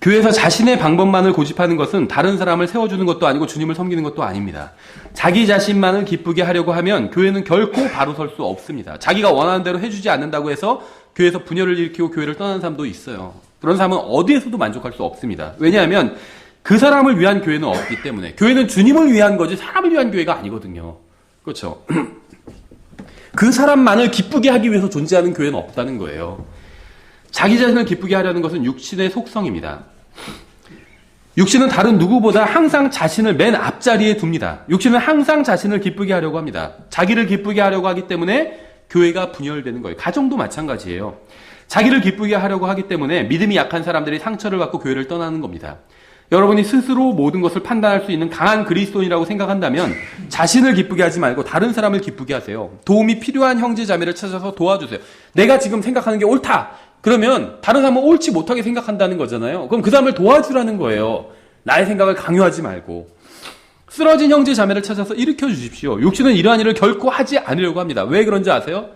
교회에서 자신의 방법만을 고집하는 것은 다른 사람을 세워주는 것도 아니고 주님을 섬기는 것도 아닙니다. 자기 자신만을 기쁘게 하려고 하면 교회는 결코 바로 설 수 없습니다. 자기가 원하는 대로 해주지 않는다고 해서 교회에서 분열을 일으키고 교회를 떠나는 사람도 있어요. 그런 사람은 어디에서도 만족할 수 없습니다. 왜냐하면 그 사람을 위한 교회는 없기 때문에. 교회는 주님을 위한 거지 사람을 위한 교회가 아니거든요. 그렇죠? 그 사람만을 기쁘게 하기 위해서 존재하는 교회는 없다는 거예요. 자기 자신을 기쁘게 하려는 것은 육신의 속성입니다. 육신은 다른 누구보다 항상 자신을 맨 앞자리에 둡니다. 육신은 항상 자신을 기쁘게 하려고 합니다. 자기를 기쁘게 하려고 하기 때문에 교회가 분열되는 거예요. 가정도 마찬가지예요. 자기를 기쁘게 하려고 하기 때문에 믿음이 약한 사람들이 상처를 받고 교회를 떠나는 겁니다. 여러분이 스스로 모든 것을 판단할 수 있는 강한 그리스도인이라고 생각한다면 자신을 기쁘게 하지 말고 다른 사람을 기쁘게 하세요. 도움이 필요한 형제 자매를 찾아서 도와주세요. 내가 지금 생각하는 게 옳다. 그러면 다른 사람은 옳지 못하게 생각한다는 거잖아요. 그럼 그 사람을 도와주라는 거예요. 나의 생각을 강요하지 말고. 쓰러진 형제 자매를 찾아서 일으켜 주십시오. 육신은 이러한 일을 결코 하지 않으려고 합니다. 왜 그런지 아세요?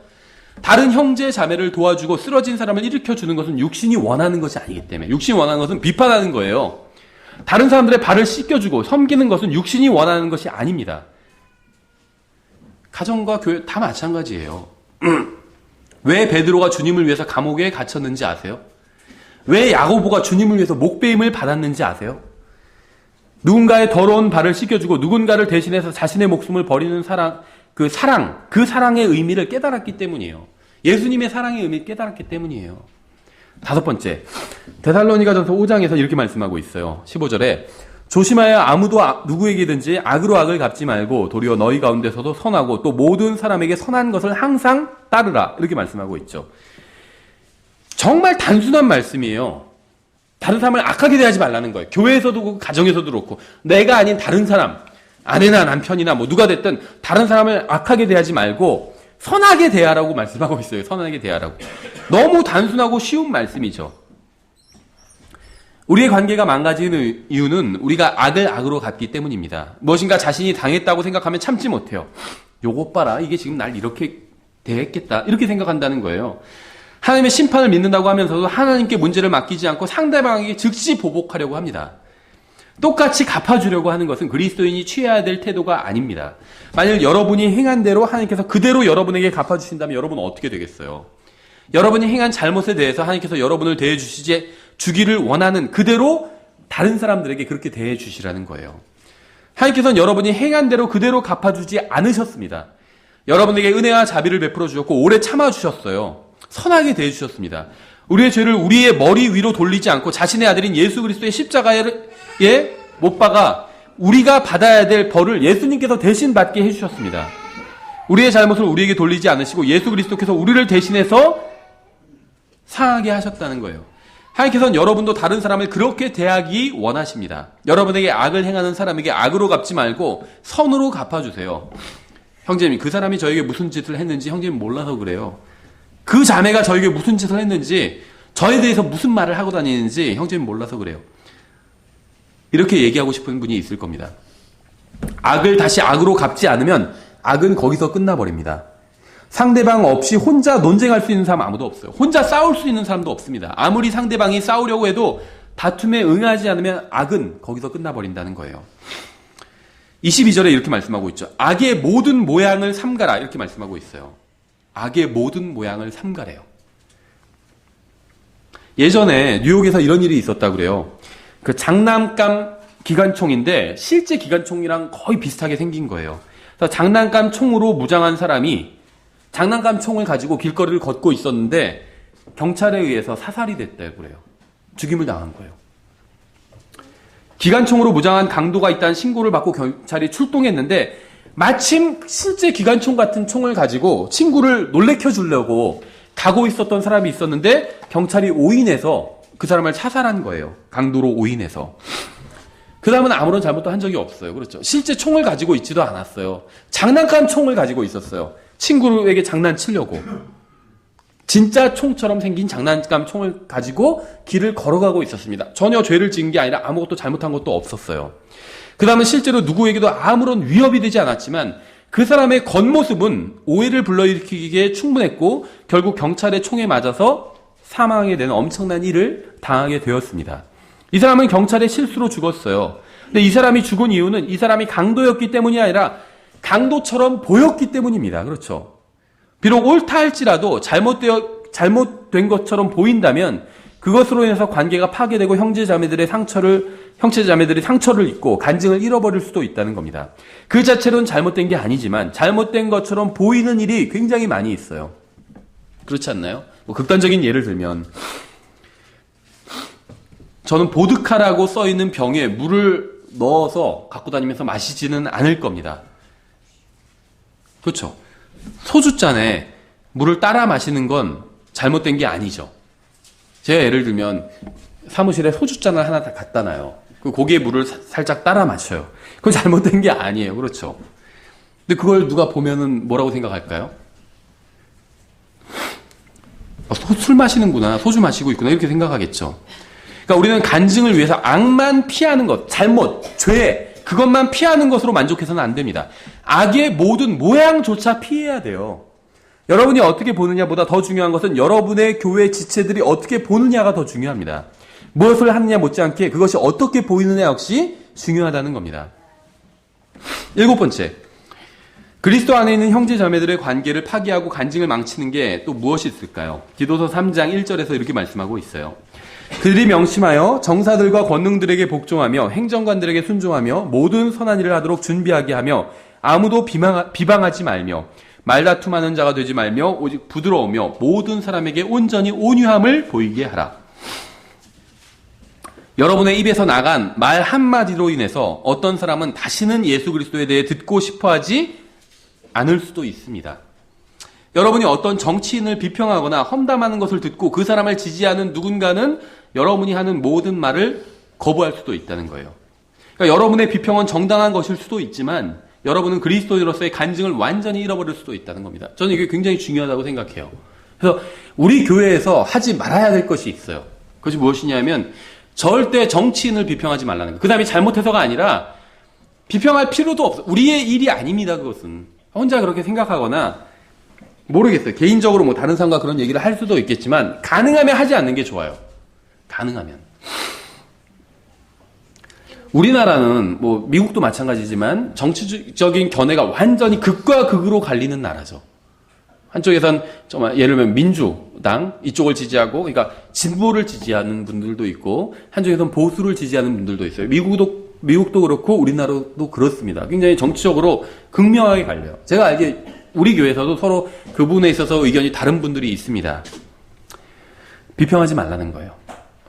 다른 형제 자매를 도와주고 쓰러진 사람을 일으켜 주는 것은 육신이 원하는 것이 아니기 때문에. 육신이 원하는 것은 비판하는 거예요. 다른 사람들의 발을 씻겨주고 섬기는 것은 육신이 원하는 것이 아닙니다. 가정과 교회 다 마찬가지예요. 왜 베드로가 주님을 위해서 감옥에 갇혔는지 아세요? 왜 야고보가 주님을 위해서 목배임을 받았는지 아세요? 누군가의 더러운 발을 씻겨주고 누군가를 대신해서 자신의 목숨을 버리는 그 사랑의 의미를 깨달았기 때문이에요. 예수님의 사랑의 의미를 깨달았기 때문이에요. 다섯 번째, 데살로니가전서 5장에서 이렇게 말씀하고 있어요. 15절에 조심하여 아무도 누구에게든지 악으로 악을 갚지 말고 도리어 너희 가운데서도 선하고 또 모든 사람에게 선한 것을 항상 따르라. 이렇게 말씀하고 있죠. 정말 단순한 말씀이에요. 다른 사람을 악하게 대하지 말라는 거예요. 교회에서도 그렇고 가정에서도 그렇고 내가 아닌 다른 사람, 아내나 남편이나 뭐 누가 됐든 다른 사람을 악하게 대하지 말고 선하게 대하라고 말씀하고 있어요. 선하게 대하라고. 너무 단순하고 쉬운 말씀이죠. 우리의 관계가 망가지는 이유는 우리가 악을 악으로 갚기 때문입니다. 무엇인가 자신이 당했다고 생각하면 참지 못해요. 요것 봐라. 이게 지금 날 이렇게 대했겠다. 이렇게 생각한다는 거예요. 하나님의 심판을 믿는다고 하면서도 하나님께 문제를 맡기지 않고 상대방에게 즉시 보복하려고 합니다. 똑같이 갚아주려고 하는 것은 그리스도인이 취해야 될 태도가 아닙니다. 만일 여러분이 행한 대로 하나님께서 그대로 여러분에게 갚아주신다면 여러분은 어떻게 되겠어요? 여러분이 행한 잘못에 대해서 하나님께서 여러분을 대해주기를 원하는 그대로 다른 사람들에게 그렇게 대해주시라는 거예요. 하나님께서는 여러분이 행한 대로 그대로 갚아주지 않으셨습니다. 여러분에게 은혜와 자비를 베풀어 주셨고 오래 참아주셨어요. 선하게 대해주셨습니다. 우리의 죄를 우리의 머리 위로 돌리지 않고 자신의 아들인 예수 그리스도의 십자가에 못 박아 우리가 받아야 될 벌을 예수님께서 대신 받게 해주셨습니다. 우리의 잘못을 우리에게 돌리지 않으시고 예수 그리스도께서 우리를 대신해서 상하게 하셨다는 거예요. 하나님께서는 여러분도 다른 사람을 그렇게 대하기 원하십니다. 여러분에게 악을 행하는 사람에게 악으로 갚지 말고 선으로 갚아주세요. 형제님, 그 사람이 저에게 무슨 짓을 했는지 형제님 몰라서 그래요. 그 자매가 저에게 무슨 짓을 했는지 저에 대해서 무슨 말을 하고 다니는지 형제는 몰라서 그래요. 이렇게 얘기하고 싶은 분이 있을 겁니다. 악을 다시 악으로 갚지 않으면 악은 거기서 끝나버립니다. 상대방 없이 혼자 논쟁할 수 있는 사람 아무도 없어요. 혼자 싸울 수 있는 사람도 없습니다. 아무리 상대방이 싸우려고 해도 다툼에 응하지 않으면 악은 거기서 끝나버린다는 거예요. 22절에 이렇게 말씀하고 있죠. 악의 모든 모양을 삼가라 이렇게 말씀하고 있어요. 악의 모든 모양을 삼가래요. 예전에 뉴욕에서 이런 일이 있었다고 그래요. 그 장난감 기관총인데 실제 기관총이랑 거의 비슷하게 생긴 거예요. 그래서 장난감 총으로 무장한 사람이 장난감 총을 가지고 길거리를 걷고 있었는데 경찰에 의해서 사살이 됐다고 그래요. 죽임을 당한 거예요. 기관총으로 무장한 강도가 있다는 신고를 받고 경찰이 출동했는데 마침 실제 기관총 같은 총을 가지고 친구를 놀래켜 주려고 가고 있었던 사람이 있었는데 경찰이 오인해서 그 사람을 사살한 거예요. 강도로 오인해서. 그 다음은 아무런 잘못도 한 적이 없어요. 그렇죠. 실제 총을 가지고 있지도 않았어요. 장난감 총을 가지고 있었어요. 친구에게 장난치려고. 진짜 총처럼 생긴 장난감 총을 가지고 길을 걸어가고 있었습니다. 전혀 죄를 지은 게 아니라 아무것도 잘못한 것도 없었어요. 그 다음은 실제로 누구에게도 아무런 위협이 되지 않았지만 그 사람의 겉모습은 오해를 불러일으키기에 충분했고 결국 경찰의 총에 맞아서 사망하게 되는 엄청난 일을 당하게 되었습니다. 이 사람은 경찰의 실수로 죽었어요. 근데 이 사람이 죽은 이유는 이 사람이 강도였기 때문이 아니라 강도처럼 보였기 때문입니다. 그렇죠. 비록 옳다 할지라도 잘못된 것처럼 보인다면 그것으로 인해서 관계가 파괴되고 형제자매들이 상처를 입고 간증을 잃어버릴 수도 있다는 겁니다. 그 자체로는 잘못된 게 아니지만 잘못된 것처럼 보이는 일이 굉장히 많이 있어요. 그렇지 않나요? 뭐 극단적인 예를 들면 저는 보드카라고 써있는 병에 물을 넣어서 갖고 다니면서 마시지는 않을 겁니다. 그렇죠? 소주잔에 물을 따라 마시는 건 잘못된 게 아니죠. 제가 예를 들면 사무실에 소주잔을 하나 다 갖다 놔요. 거기에 물을 살짝 따라 마셔요. 그건 잘못된 게 아니에요. 그렇죠? 근데 그걸 누가 보면은 뭐라고 생각할까요? 술 마시는구나, 소주 마시고 있구나 이렇게 생각하겠죠. 그러니까 우리는 간증을 위해서 악만 피하는 것, 잘못, 죄 그것만 피하는 것으로 만족해서는 안 됩니다. 악의 모든 모양조차 피해야 돼요. 여러분이 어떻게 보느냐보다 더 중요한 것은 여러분의 교회 지체들이 어떻게 보느냐가 더 중요합니다. 무엇을 하느냐 못지않게 그것이 어떻게 보이느냐 역시 중요하다는 겁니다. 7번째, 그리스도 안에 있는 형제 자매들의 관계를 파괴하고 간증을 망치는 게 또 무엇이 있을까요? 디도서 3장 1절에서 이렇게 말씀하고 있어요. 그들이 명심하여 정사들과 권능들에게 복종하며 행정관들에게 순종하며 모든 선한 일을 하도록 준비하게 하며 아무도 비방하지 말며 말다툼하는 자가 되지 말며 오직 부드러우며 모든 사람에게 온전히 온유함을 보이게 하라. 여러분의 입에서 나간 말 한마디로 인해서 어떤 사람은 다시는 예수 그리스도에 대해 듣고 싶어하지 않을 수도 있습니다. 여러분이 어떤 정치인을 비평하거나 험담하는 것을 듣고 그 사람을 지지하는 누군가는 여러분이 하는 모든 말을 거부할 수도 있다는 거예요. 그러니까 여러분의 비평은 정당한 것일 수도 있지만 여러분은 그리스도인으로서의 간증을 완전히 잃어버릴 수도 있다는 겁니다. 저는 이게 굉장히 중요하다고 생각해요. 그래서 우리 교회에서 하지 말아야 될 것이 있어요. 그것이 무엇이냐면 절대 정치인을 비평하지 말라는 거예요. 그 다음에 잘못해서가 아니라 비평할 필요도 없어요. 우리의 일이 아닙니다. 그것은. 혼자 그렇게 생각하거나 모르겠어요. 개인적으로 뭐 다른 사람과 그런 얘기를 할 수도 있겠지만 가능하면 하지 않는 게 좋아요. 가능하면. 우리나라는 뭐 미국도 마찬가지지만 정치적인 견해가 완전히 극과 극으로 갈리는 나라죠. 한쪽에선 정말 예를 들면 민주당 이쪽을 지지하고 그러니까 진보를 지지하는 분들도 있고 한쪽에선 보수를 지지하는 분들도 있어요. 미국도 그렇고 우리나라도 그렇습니다. 굉장히 정치적으로 극명하게 갈려요. 제가 알기에 우리 교회에서도 서로 그 부분에 있어서 의견이 다른 분들이 있습니다. 비평하지 말라는 거예요.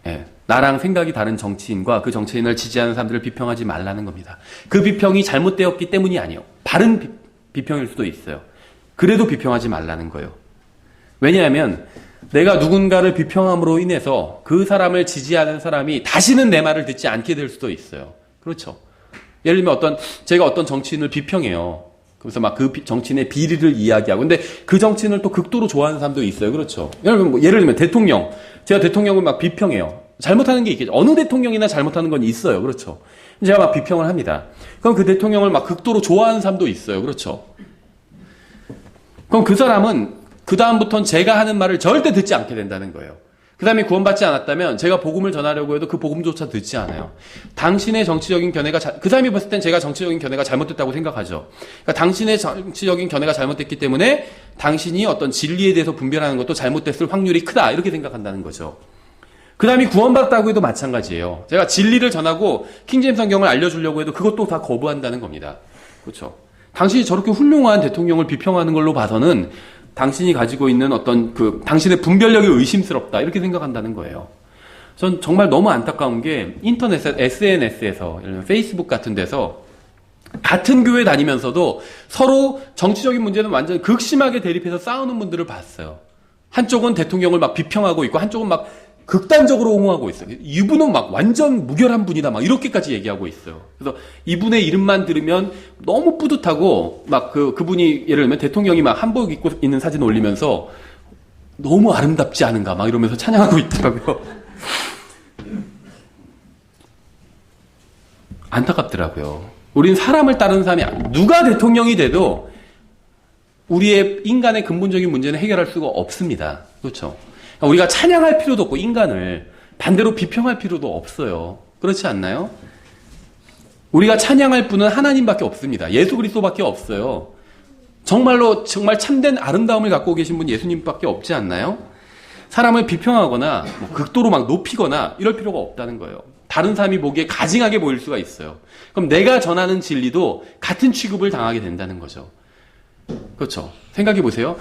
예, 나랑 생각이 다른 정치인과 그 정치인을 지지하는 사람들을 비평하지 말라는 겁니다. 그 비평이 잘못되었기 때문이 아니에요. 바른 비평일 수도 있어요. 그래도 비평하지 말라는 거예요. 왜냐하면 내가 누군가를 비평함으로 인해서 그 사람을 지지하는 사람이 다시는 내 말을 듣지 않게 될 수도 있어요. 그렇죠. 예를 들면 제가 어떤 정치인을 비평해요. 그래서 막 그 정치인의 비리를 이야기하고. 근데 그 정치인을 또 극도로 좋아하는 사람도 있어요. 그렇죠. 예를 들면 대통령. 제가 대통령을 막 비평해요. 잘못하는 게 있겠죠. 어느 대통령이나 잘못하는 건 있어요. 그렇죠. 제가 막 비평을 합니다. 그럼 그 대통령을 막 극도로 좋아하는 사람도 있어요. 그렇죠. 그럼 그 사람은 그다음부터는 제가 하는 말을 절대 듣지 않게 된다는 거예요. 그 사람이 구원받지 않았다면 제가 복음을 전하려고 해도 그 복음조차 듣지 않아요. 당신의 정치적인 견해가 그 사람이 봤을 땐 제가 정치적인 견해가 잘못됐다고 생각하죠. 그러니까 당신의 정치적인 견해가 잘못됐기 때문에 당신이 어떤 진리에 대해서 분별하는 것도 잘못됐을 확률이 크다 이렇게 생각한다는 거죠. 그 사람이 구원받았다고 해도 마찬가지예요. 제가 진리를 전하고 킹제임스 성경을 알려주려고 해도 그것도 다 거부한다는 겁니다. 그렇죠. 당신이 저렇게 훌륭한 대통령을 비평하는 걸로 봐서는 당신이 가지고 있는 어떤 당신의 분별력이 의심스럽다 이렇게 생각한다는 거예요. 전 정말 너무 안타까운 게 인터넷, SNS에서, 페이스북 같은 데서 같은 교회 다니면서도 서로 정치적인 문제는 완전 극심하게 대립해서 싸우는 분들을 봤어요. 한쪽은 대통령을 막 비평하고 있고 한쪽은 막 극단적으로 옹호하고 있어요. 이분은 막 완전 무결한 분이다 막 이렇게까지 얘기하고 있어요. 그래서 이분의 이름만 들으면 너무 뿌듯하고 막 그분이 예를 들면 대통령이 막 한복 입고 있는 사진 올리면서 너무 아름답지 않은가 막 이러면서 찬양하고 있더라고요. 안타깝더라고요. 우린 사람을 따르는 사람이 누가 대통령이 돼도 우리의 인간의 근본적인 문제는 해결할 수가 없습니다. 그렇죠? 우리가 찬양할 필요도 없고 인간을 반대로 비평할 필요도 없어요. 그렇지 않나요? 우리가 찬양할 분은 하나님밖에 없습니다. 예수 그리스도밖에 없어요. 정말 참된 아름다움을 갖고 계신 분 예수님밖에 없지 않나요? 사람을 비평하거나 극도로 막 높이거나 이럴 필요가 없다는 거예요. 다른 사람이 보기에 가증하게 보일 수가 있어요. 그럼 내가 전하는 진리도 같은 취급을 당하게 된다는 거죠. 그렇죠? 생각해 보세요.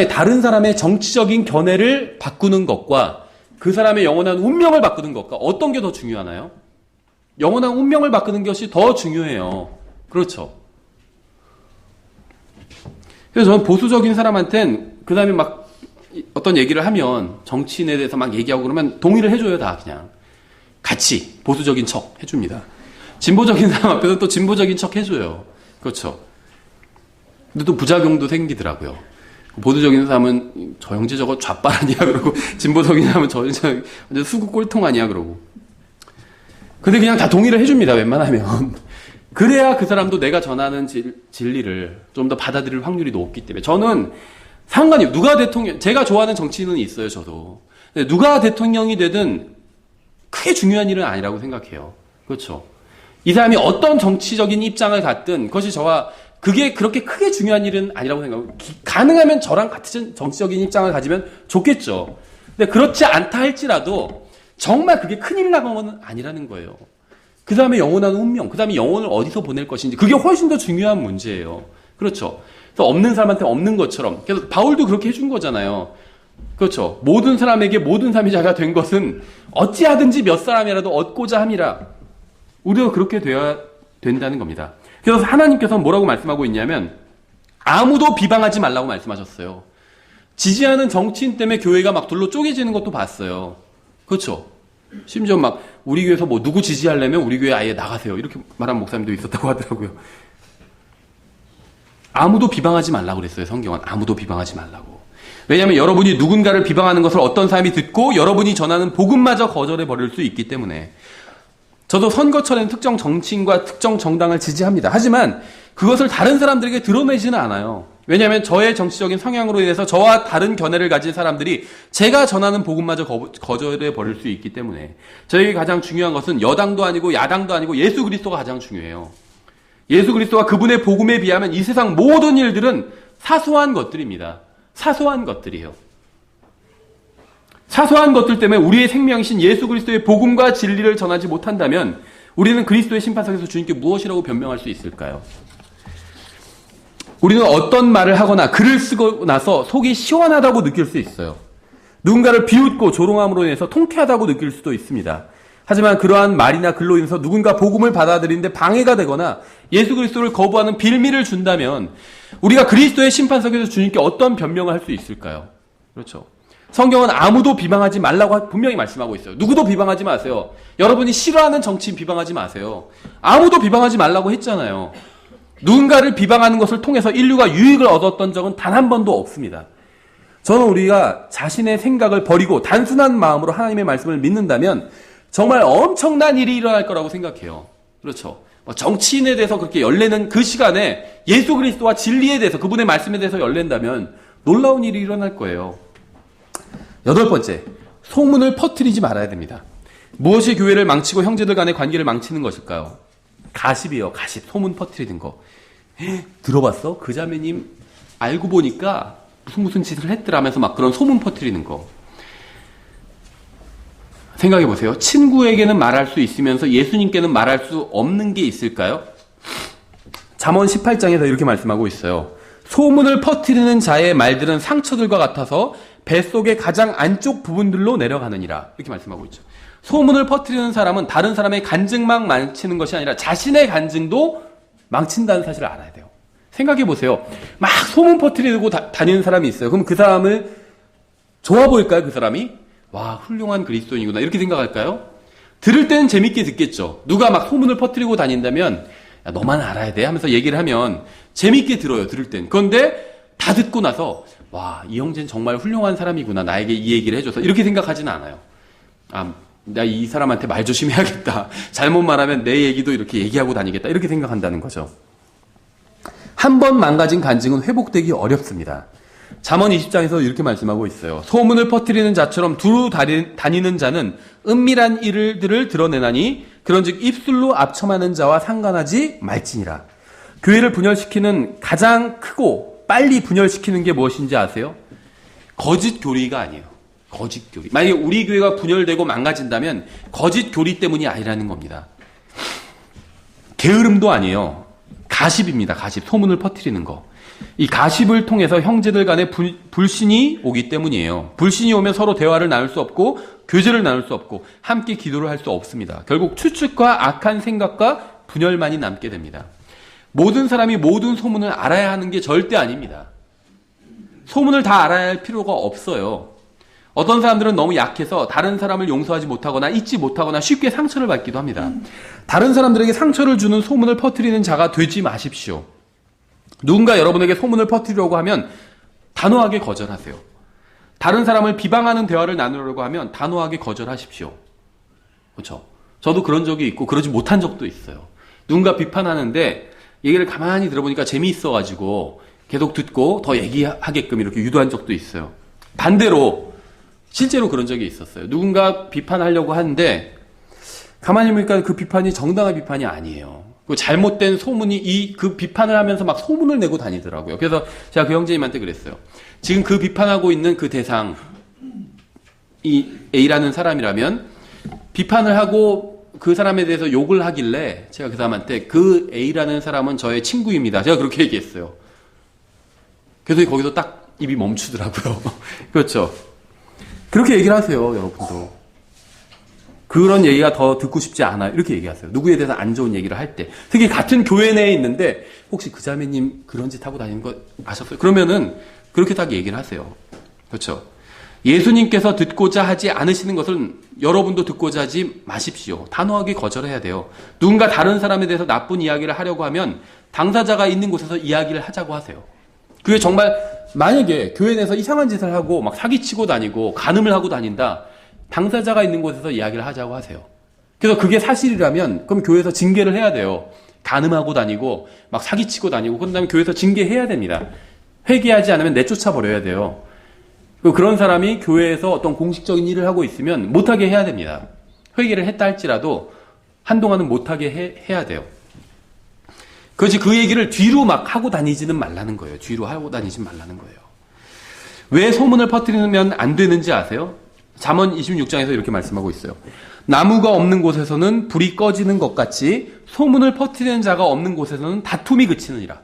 다른 사람의 정치적인 견해를 바꾸는 것과 그 사람의 영원한 운명을 바꾸는 것과 어떤 게 더 중요하나요? 영원한 운명을 바꾸는 것이 더 중요해요. 그렇죠. 그래서 저는 보수적인 사람한테는 그 다음에 막 어떤 얘기를 하면 정치인에 대해서 막 얘기하고 그러면 동의를 해줘요. 다 그냥. 같이 보수적인 척 해줍니다. 진보적인 사람 앞에서 또 진보적인 척 해줘요. 그렇죠. 근데 또 부작용도 생기더라고요. 보수적인 사람은 저 형제 저거 좌빨 아니야 그러고 진보적인 사람은 저 완전 수구 꼴통 아니야 그러고. 근데 그냥 다 동의를 해줍니다. 웬만하면. 그래야 그 사람도 내가 전하는 진리를 좀 더 받아들일 확률이 높기 때문에 저는 상관이 누가 제가 좋아하는 정치인은 있어요. 저도. 근데 누가 대통령이 되든 크게 중요한 일은 아니라고 생각해요. 그렇죠. 이 사람이 어떤 정치적인 입장을 갖든 그것이 그게 그렇게 크게 중요한 일은 아니라고 생각하고 가능하면 저랑 같은 정치적인 입장을 가지면 좋겠죠. 근데 그렇지 않다 할지라도 정말 그게 큰일 나건 건 아니라는 거예요. 그 다음에 영원한 운명, 그 다음에 영혼을 어디서 보낼 것인지 그게 훨씬 더 중요한 문제예요. 그렇죠. 그래서 없는 사람한테 없는 것처럼 그래서 바울도 그렇게 해준 거잖아요. 그렇죠. 모든 사람에게 모든 사미자가 된 것은 어찌하든지 몇 사람이라도 얻고자 함이라. 우리도 그렇게 돼야 된다는 겁니다. 그래서 하나님께서는 뭐라고 말씀하고 있냐면 아무도 비방하지 말라고 말씀하셨어요. 지지하는 정치인 때문에 교회가 막 둘로 쪼개지는 것도 봤어요. 그렇죠? 심지어 막 우리 교회에서 뭐 누구 지지하려면 우리 교회 아예 나가세요. 이렇게 말한 목사님도 있었다고 하더라고요. 아무도 비방하지 말라고 그랬어요. 성경은 아무도 비방하지 말라고. 왜냐하면 여러분이 누군가를 비방하는 것을 어떤 사람이 듣고 여러분이 전하는 복음마저 거절해 버릴 수 있기 때문에 저도 선거철에는 특정 정치인과 특정 정당을 지지합니다. 하지만 그것을 다른 사람들에게 드러내지는 않아요. 왜냐하면 저의 정치적인 성향으로 인해서 저와 다른 견해를 가진 사람들이 제가 전하는 복음마저 거절해 버릴 수 있기 때문에 저에게 가장 중요한 것은 여당도 아니고 야당도 아니고 예수 그리스도가 가장 중요해요. 예수 그리스도와 그분의 복음에 비하면 이 세상 모든 일들은 사소한 것들입니다. 사소한 것들이에요. 사소한 것들 때문에 우리의 생명이신 예수 그리스도의 복음과 진리를 전하지 못한다면 우리는 그리스도의 심판석에서 주님께 무엇이라고 변명할 수 있을까요? 우리는 어떤 말을 하거나 글을 쓰고 나서 속이 시원하다고 느낄 수 있어요. 누군가를 비웃고 조롱함으로 인해서 통쾌하다고 느낄 수도 있습니다. 하지만 그러한 말이나 글로 인해서 누군가 복음을 받아들이는데 방해가 되거나 예수 그리스도를 거부하는 빌미를 준다면 우리가 그리스도의 심판석에서 주님께 어떤 변명을 할 수 있을까요? 그렇죠. 성경은 아무도 비방하지 말라고 분명히 말씀하고 있어요. 누구도 비방하지 마세요. 여러분이 싫어하는 정치인 비방하지 마세요. 아무도 비방하지 말라고 했잖아요. 누군가를 비방하는 것을 통해서 인류가 유익을 얻었던 적은 단 한 번도 없습니다. 저는 우리가 자신의 생각을 버리고 단순한 마음으로 하나님의 말씀을 믿는다면 정말 엄청난 일이 일어날 거라고 생각해요. 그렇죠. 정치인에 대해서 그렇게 열내는 그 시간에 예수 그리스도와 진리에 대해서 그분의 말씀에 대해서 열낸다면 놀라운 일이 일어날 거예요. 8번째, 소문을 퍼뜨리지 말아야 됩니다. 무엇이 교회를 망치고 형제들 간의 관계를 망치는 것일까요? 가십이에요. 가십. 소문 퍼뜨리는 거. 들어봤어? 그 자매님 알고 보니까 무슨 짓을 했더라면서 막 그런 소문 퍼뜨리는 거. 생각해 보세요. 친구에게는 말할 수 있으면서 예수님께는 말할 수 없는 게 있을까요? 잠언 18장에서 이렇게 말씀하고 있어요. 소문을 퍼뜨리는 자의 말들은 상처들과 같아서 뱃속의 가장 안쪽 부분들로 내려가느니라. 이렇게 말씀하고 있죠. 소문을 퍼뜨리는 사람은 다른 사람의 간증만 망치는 것이 아니라 자신의 간증도 망친다는 사실을 알아야 돼요. 생각해 보세요. 막 소문 퍼뜨리고 다니는 사람이 있어요. 그럼 그 사람을 좋아 보일까요? 그 사람이? 와, 훌륭한 그리스도인이구나. 이렇게 생각할까요? 들을 때는 재밌게 듣겠죠. 누가 막 소문을 퍼뜨리고 다닌다면 야, 너만 알아야 돼 하면서 얘기를 하면 재밌게 들어요. 들을 땐. 그런데 다 듣고 나서 와, 이 형제는 정말 훌륭한 사람이구나. 나에게 이 얘기를 해줘서 이렇게 생각하지는 않아요. 아, 나 이 사람한테 말 조심해야겠다. 잘못 말하면 내 얘기도 이렇게 얘기하고 다니겠다. 이렇게 생각한다는 거죠. 한 번 망가진 간증은 회복되기 어렵습니다. 잠언 20장에서 이렇게 말씀하고 있어요. 소문을 퍼뜨리는 자처럼 두루 다니는 자는 은밀한 일들을 드러내나니 그런즉 입술로 압첨하는 자와 상관하지 말지니라. 교회를 분열시키는 가장 크고 빨리 분열시키는 게 무엇인지 아세요? 거짓 교리가 아니에요. 거짓 교리. 만약에 우리 교회가 분열되고 망가진다면 거짓 교리 때문이 아니라는 겁니다. 게으름도 아니에요. 가십입니다. 가십. 소문을 퍼뜨리는 거. 이 가십을 통해서 형제들 간에 불신이 오기 때문이에요. 불신이 오면 서로 대화를 나눌 수 없고 교제를 나눌 수 없고 함께 기도를 할 수 없습니다. 결국 추측과 악한 생각과 분열만이 남게 됩니다. 모든 사람이 모든 소문을 알아야 하는 게 절대 아닙니다. 소문을 다 알아야 할 필요가 없어요. 어떤 사람들은 너무 약해서 다른 사람을 용서하지 못하거나 잊지 못하거나 쉽게 상처를 받기도 합니다. 다른 사람들에게 상처를 주는 소문을 퍼뜨리는 자가 되지 마십시오. 누군가 여러분에게 소문을 퍼뜨리려고 하면 단호하게 거절하세요. 다른 사람을 비방하는 대화를 나누려고 하면 단호하게 거절하십시오. 그렇죠? 저도 그런 적이 있고 그러지 못한 적도 있어요. 누군가 비판하는데 얘기를 가만히 들어보니까 재미있어가지고 계속 듣고 더 얘기하게끔 이렇게 유도한 적도 있어요. 반대로 실제로 그런 적이 있었어요. 누군가 비판하려고 하는데 가만히 보니까 그 비판이 정당한 비판이 아니에요. 그 잘못된 소문이 그 비판을 하면서 막 소문을 내고 다니더라고요. 그래서 제가 그 형제님한테 그랬어요. 지금 그 비판하고 있는 그 대상, 이 A라는 사람이라면 비판을 하고 그 사람에 대해서 욕을 하길래 제가 그 사람한테 그 A라는 사람은 저의 친구입니다. 제가 그렇게 얘기했어요. 그래서 거기서 딱 입이 멈추더라고요. 그렇죠. 그렇게 얘기를 하세요, 여러분도. 그런 얘기가 더 듣고 싶지 않아요. 이렇게 얘기하세요. 누구에 대해서 안 좋은 얘기를 할 때. 특히 같은 교회 내에 있는데 혹시 그 자매님 그런 짓 하고 다니는 거 아셨어요? 그러면은 그렇게 딱 얘기를 하세요. 그렇죠. 예수님께서 듣고자 하지 않으시는 것은 여러분도 듣고자 하지 마십시오. 단호하게 거절해야 돼요. 누군가 다른 사람에 대해서 나쁜 이야기를 하려고 하면 당사자가 있는 곳에서 이야기를 하자고 하세요. 그게 정말 만약에 교회 내에서 이상한 짓을 하고 막 사기치고 다니고 간음을 하고 다닌다. 당사자가 있는 곳에서 이야기를 하자고 하세요. 그래서 그게 사실이라면 그럼 교회에서 징계를 해야 돼요. 간음하고 다니고 막 사기치고 다니고 그런 교회에서 징계해야 됩니다. 회개하지 않으면 내쫓아 버려야 돼요. 그런 사람이 교회에서 어떤 공식적인 일을 하고 있으면 못하게 해야 됩니다. 회개를 했다 할지라도 한동안은 못하게 해야 돼요. 그렇지 그 얘기를 뒤로 막 하고 다니지는 말라는 거예요. 뒤로 하고 다니지 말라는 거예요. 왜 소문을 퍼뜨리면 안 되는지 아세요? 잠언 26장에서 이렇게 말씀하고 있어요. 나무가 없는 곳에서는 불이 꺼지는 것 같이 소문을 퍼뜨리는 자가 없는 곳에서는 다툼이 그치느니라.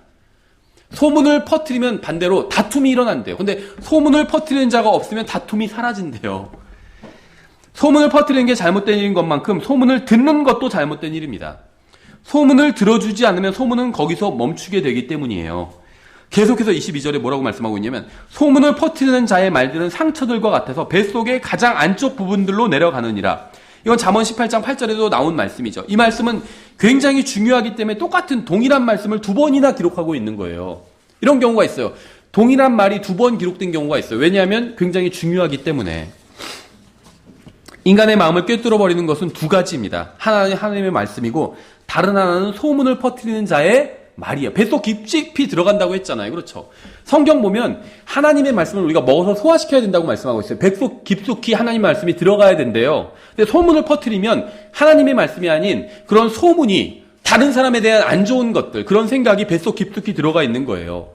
소문을 퍼뜨리면 반대로 다툼이 일어난대요. 근데 소문을 퍼뜨리는 자가 없으면 다툼이 사라진대요. 소문을 퍼뜨리는 게 잘못된 일인 것만큼 소문을 듣는 것도 잘못된 일입니다. 소문을 들어주지 않으면 소문은 거기서 멈추게 되기 때문이에요. 계속해서 22절에 뭐라고 말씀하고 있냐면 소문을 퍼뜨리는 자의 말들은 상처들과 같아서 뱃속의 가장 안쪽 부분들로 내려가느니라. 이건 잠언 18장 8절에도 나온 말씀이죠. 이 말씀은 굉장히 중요하기 때문에 똑같은 동일한 말씀을 두 번이나 기록하고 있는 거예요. 이런 경우가 있어요. 동일한 말이 두 번 기록된 경우가 있어요. 왜냐하면 굉장히 중요하기 때문에. 인간의 마음을 꿰뚫어 버리는 것은 두 가지입니다. 하나는 하나님의 말씀이고 다른 하나는 소문을 퍼뜨리는 자의 말이에요. 뱃속 깊이 들어간다고 했잖아요. 그렇죠. 성경 보면 하나님의 말씀을 우리가 먹어서 소화시켜야 된다고 말씀하고 있어요. 뱃속 깊숙이 하나님의 말씀이 들어가야 된대요. 근데 소문을 퍼뜨리면 하나님의 말씀이 아닌 그런 소문이 다른 사람에 대한 안 좋은 것들, 그런 생각이 뱃속 깊숙이 들어가 있는 거예요.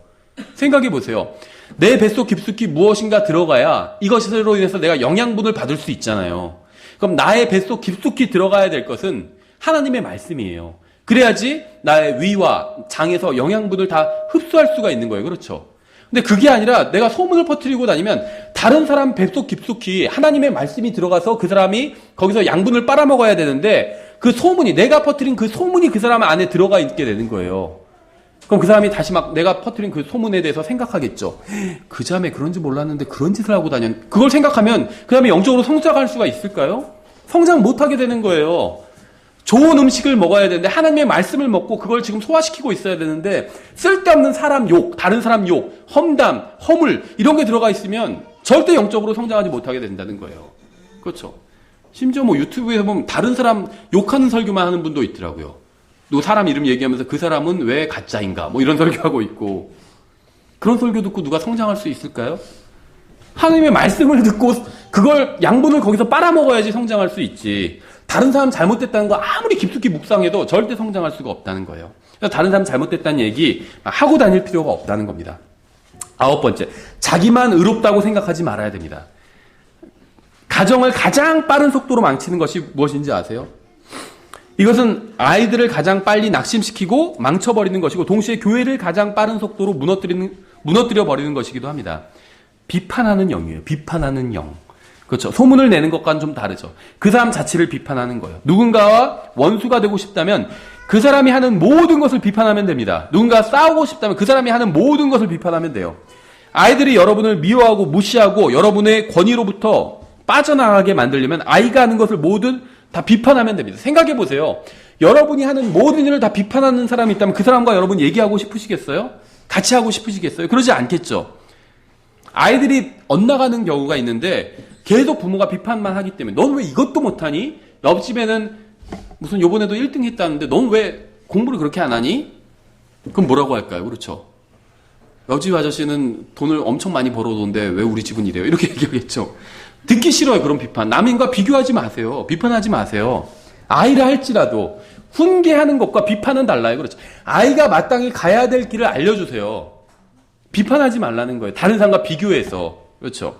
생각해 보세요. 내 뱃속 깊숙이 무엇인가 들어가야 이것으로 인해서 내가 영양분을 받을 수 있잖아요. 그럼 나의 뱃속 깊숙이 들어가야 될 것은 하나님의 말씀이에요. 그래야지 나의 위와 장에서 영양분을 다 흡수할 수가 있는 거예요. 그렇죠? 근데 그게 아니라 내가 소문을 퍼뜨리고 다니면 다른 사람 뱃속 깊숙이 하나님의 말씀이 들어가서 그 사람이 거기서 양분을 빨아먹어야 되는데 그 소문이, 내가 퍼뜨린 그 소문이 그 사람 안에 들어가 있게 되는 거예요. 그럼 그 사람이 다시 막 내가 퍼뜨린 그 소문에 대해서 생각하겠죠. 그 자매 그런지 몰랐는데 그런 짓을 하고 다녔. 그걸 생각하면 그 다음에 영적으로 성장할 수가 있을까요? 성장 못하게 되는 거예요. 좋은 음식을 먹어야 되는데 하나님의 말씀을 먹고 그걸 지금 소화시키고 있어야 되는데 쓸데없는 사람 욕, 다른 사람 욕, 험담, 허물 이런 게 들어가 있으면 절대 영적으로 성장하지 못하게 된다는 거예요. 그렇죠? 심지어 뭐 유튜브에서 보면 다른 사람 욕하는 설교만 하는 분도 있더라고요. 또 사람 이름 얘기하면서 그 사람은 왜 가짜인가 뭐 이런 설교하고 있고, 그런 설교 듣고 누가 성장할 수 있을까요? 하나님의 말씀을 듣고 그걸 양분을 거기서 빨아먹어야지 성장할 수 있지. 다른 사람 잘못됐다는 거 아무리 깊숙이 묵상해도 절대 성장할 수가 없다는 거예요. 그래서 다른 사람 잘못됐다는 얘기 하고 다닐 필요가 없다는 겁니다. 9번째, 자기만 의롭다고 생각하지 말아야 됩니다. 가정을 가장 빠른 속도로 망치는 것이 무엇인지 아세요? 이것은 아이들을 가장 빨리 낙심시키고 망쳐버리는 것이고 동시에 교회를 가장 빠른 속도로 무너뜨려 버리는 것이기도 합니다. 비판하는 영이에요. 비판하는 영. 그렇죠. 소문을 내는 것과는 좀 다르죠. 그 사람 자체를 비판하는 거예요. 누군가와 원수가 되고 싶다면 그 사람이 하는 모든 것을 비판하면 됩니다. 누군가 싸우고 싶다면 그 사람이 하는 모든 것을 비판하면 돼요. 아이들이 여러분을 미워하고 무시하고 여러분의 권위로부터 빠져나가게 만들려면 아이가 하는 것을 모든 다 비판하면 됩니다. 생각해 보세요. 여러분이 하는 모든 일을 다 비판하는 사람이 있다면 그 사람과 여러분 얘기하고 싶으시겠어요? 같이 하고 싶으시겠어요? 그러지 않겠죠. 아이들이 엇나가는 경우가 있는데 계속 부모가 비판만 하기 때문에 넌 왜 이것도 못하니? 옆집에는 무슨 요번에도 1등 했다는데 넌 왜 공부를 그렇게 안 하니? 그럼 뭐라고 할까요? 그렇죠. 옆집 아저씨는 돈을 엄청 많이 벌어오는데 왜 우리 집은 이래요? 이렇게 얘기하겠죠. 듣기 싫어요. 그런 비판. 남인과 비교하지 마세요. 비판하지 마세요. 아이라 할지라도 훈계하는 것과 비판은 달라요. 그렇죠. 아이가 마땅히 가야 될 길을 알려주세요. 비판하지 말라는 거예요. 다른 사람과 비교해서. 그렇죠.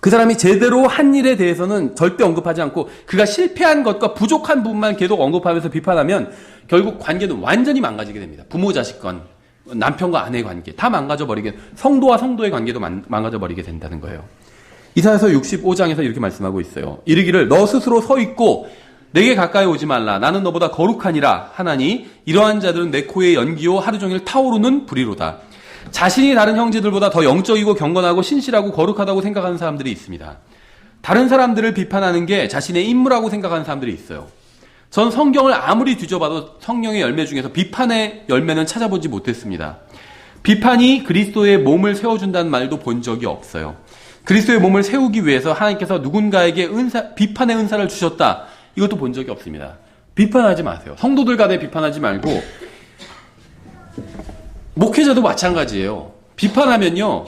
그 사람이 제대로 한 일에 대해서는 절대 언급하지 않고 그가 실패한 것과 부족한 부분만 계속 언급하면서 비판하면 결국 관계는 완전히 망가지게 됩니다. 부모 자식 간, 남편과 아내의 관계 다 망가져버리게, 성도와 성도의 관계도 망가져버리게 된다는 거예요. 이사야서 65장에서 이렇게 말씀하고 있어요. 이르기를 너 스스로 서 있고 내게 가까이 오지 말라. 나는 너보다 거룩하니라 하나니 이러한 자들은 내 코의 연기요 하루 종일 타오르는 불이로다. 자신이 다른 형제들보다 더 영적이고 경건하고 신실하고 거룩하다고 생각하는 사람들이 있습니다. 다른 사람들을 비판하는 게 자신의 임무라고 생각하는 사람들이 있어요. 전 성경을 아무리 뒤져봐도 성령의 열매 중에서 비판의 열매는 찾아보지 못했습니다. 비판이 그리스도의 몸을 세워준다는 말도 본 적이 없어요. 그리스도의 몸을 세우기 위해서 하나님께서 누군가에게 비판의 은사를 주셨다. 이것도 본 적이 없습니다. 비판하지 마세요. 성도들 간에 비판하지 말고, 목회자도 마찬가지예요. 비판하면요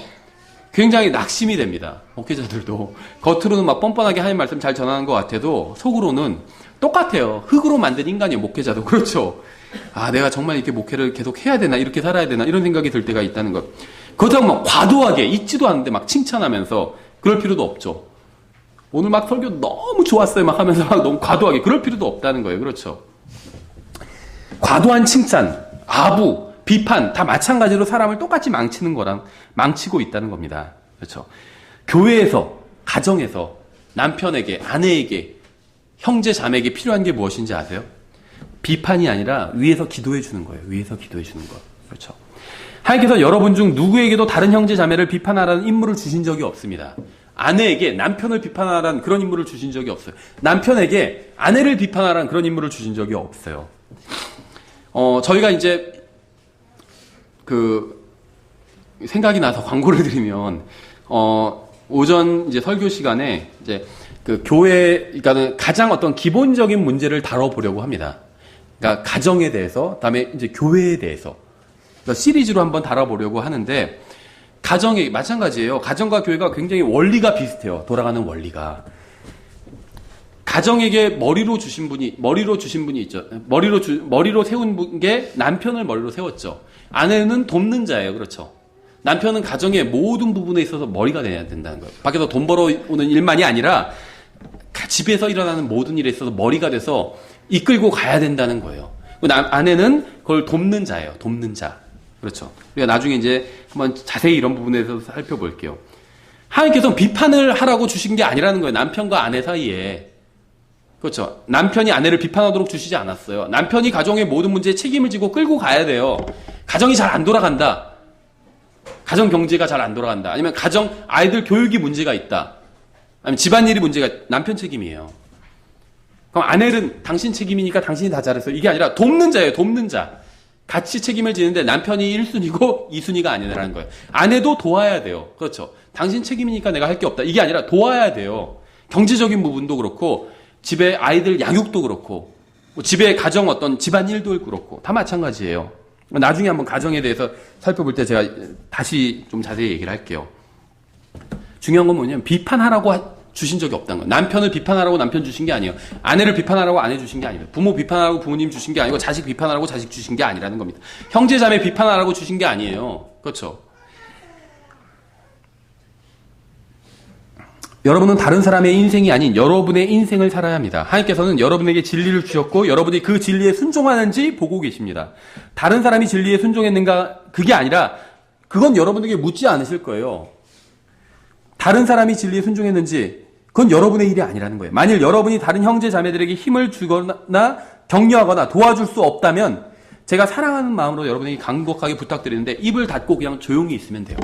굉장히 낙심이 됩니다. 목회자들도 겉으로는 막 뻔뻔하게 하나님 말씀 잘 전하는 것 같아도 속으로는 똑같아요. 흙으로 만든 인간이에요. 목회자도. 그렇죠. 아, 내가 정말 이렇게 목회를 계속 해야 되나, 이렇게 살아야 되나, 이런 생각이 들 때가 있다는 것. 그렇다고 막 과도하게 있지도 않은데 막 칭찬하면서 그럴 필요도 없죠. 오늘 막 설교 너무 좋았어요 막 하면서 막 너무 과도하게 그럴 필요도 없다는 거예요. 그렇죠. 과도한 칭찬, 아부, 비판 다 마찬가지로 사람을 똑같이 망치는 거랑 망치고 있다는 겁니다. 그렇죠. 교회에서, 가정에서 남편에게, 아내에게, 형제, 자매에게 필요한 게 무엇인지 아세요? 비판이 아니라 위에서 기도해 주는 거예요. 위에서 기도해 주는 거. 그렇죠. 하나님께서 여러분 중 누구에게도 다른 형제, 자매를 비판하라는 임무를 주신 적이 없습니다. 아내에게 남편을 비판하라는 그런 임무를 주신 적이 없어요. 남편에게 아내를 비판하라는 그런 임무를 주신 적이 없어요. 저희가 이제 생각이 나서 광고를 드리면 오전 이제 설교 시간에 이제 그러니까 가장 어떤 기본적인 문제를 다뤄보려고 합니다. 그러니까 가정에 대해서, 그다음에 이제 교회에 대해서 그러니까 시리즈로 한번 다뤄보려고 하는데. 가정이 마찬가지예요. 가정과 교회가 굉장히 원리가 비슷해요. 돌아가는 원리가. 가정에게 머리로 주신 분이 있죠. 머리로 세운 게 남편을 머리로 세웠죠. 아내는 돕는 자예요. 그렇죠. 남편은 가정의 모든 부분에 있어서 머리가 돼야 된다는 거예요. 밖에서 돈 벌어오는 일만이 아니라 집에서 일어나는 모든 일에 있어서 머리가 돼서 이끌고 가야 된다는 거예요. 아내는 그걸 돕는 자예요. 돕는 자. 그렇죠. 우리가 나중에 이제 한번 자세히 이런 부분에 대해서 살펴볼게요. 하나님께서는 비판을 하라고 주신 게 아니라는 거예요. 남편과 아내 사이에. 그렇죠. 남편이 아내를 비판하도록 주시지 않았어요. 남편이 가정의 모든 문제에 책임을 지고 끌고 가야 돼요. 가정이 잘 안 돌아간다. 가정 경제가 잘 안 돌아간다. 아니면 아이들 교육이 문제가 있다. 아니면 집안일이 문제가 남편 책임이에요. 그럼 아내는 당신 책임이니까 당신이 다 잘했어요. 이게 아니라 돕는 자예요. 돕는 자. 같이 책임을 지는데 남편이 1순위고 2순위가 아니라는 거예요. 아내도 도와야 돼요. 그렇죠. 당신 책임이니까 내가 할 게 없다. 이게 아니라 도와야 돼요. 경제적인 부분도 그렇고 집에 아이들 양육도 그렇고 집에 가정 어떤 집안일도 그렇고 다 마찬가지예요. 나중에 한번 가정에 대해서 살펴볼 때 제가 다시 좀 자세히 얘기를 할게요. 중요한 건 뭐냐면 비판하라고 주신 적이 없다는 거예요. 남편을 비판하라고 남편 주신 게 아니에요. 아내를 비판하라고 아내 주신 게 아니에요. 부모 비판하라고 부모님 주신 게 아니고 자식 비판하라고 자식 주신 게 아니라는 겁니다. 형제 자매 비판하라고 주신 게 아니에요. 그렇죠. 여러분은 다른 사람의 인생이 아닌 여러분의 인생을 살아야 합니다. 하나님께서는 여러분에게 진리를 주셨고 여러분이 그 진리에 순종하는지 보고 계십니다. 다른 사람이 진리에 순종했는가 그게 아니라 그건 여러분에게 묻지 않으실 거예요. 다른 사람이 진리에 순종했는지 그건 여러분의 일이 아니라는 거예요. 만일 여러분이 다른 형제 자매들에게 힘을 주거나 격려하거나 도와줄 수 없다면 제가 사랑하는 마음으로 여러분에게 간곡하게 부탁드리는데 입을 닫고 그냥 조용히 있으면 돼요.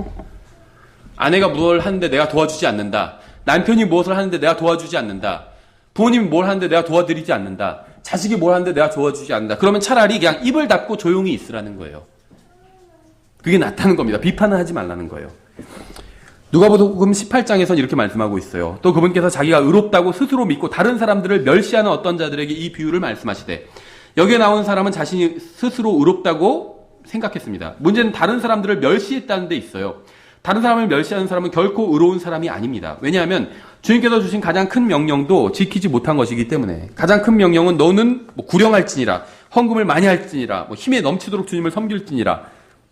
아내가 뭘 하는데 내가 도와주지 않는다. 남편이 무엇을 하는데 내가 도와주지 않는다. 부모님이 뭘 하는데 내가 도와드리지 않는다. 자식이 뭘 하는데 내가 도와주지 않는다. 그러면 차라리 그냥 입을 닫고 조용히 있으라는 거예요. 그게 낫다는 겁니다. 비판을 하지 말라는 거예요. 누가복음 18장에서는 이렇게 말씀하고 있어요. 또 그분께서 자기가 의롭다고 스스로 믿고 다른 사람들을 멸시하는 어떤 자들에게 이 비유를 말씀하시되 여기에 나온 사람은 자신이 스스로 의롭다고 생각했습니다. 문제는 다른 사람들을 멸시했다는 데 있어요. 다른 사람을 멸시하는 사람은 결코 의로운 사람이 아닙니다. 왜냐하면 주님께서 주신 가장 큰 명령도 지키지 못한 것이기 때문에 가장 큰 명령은 너는 구령할지니라 헌금을 많이 할지니라 힘에 넘치도록 주님을 섬길지니라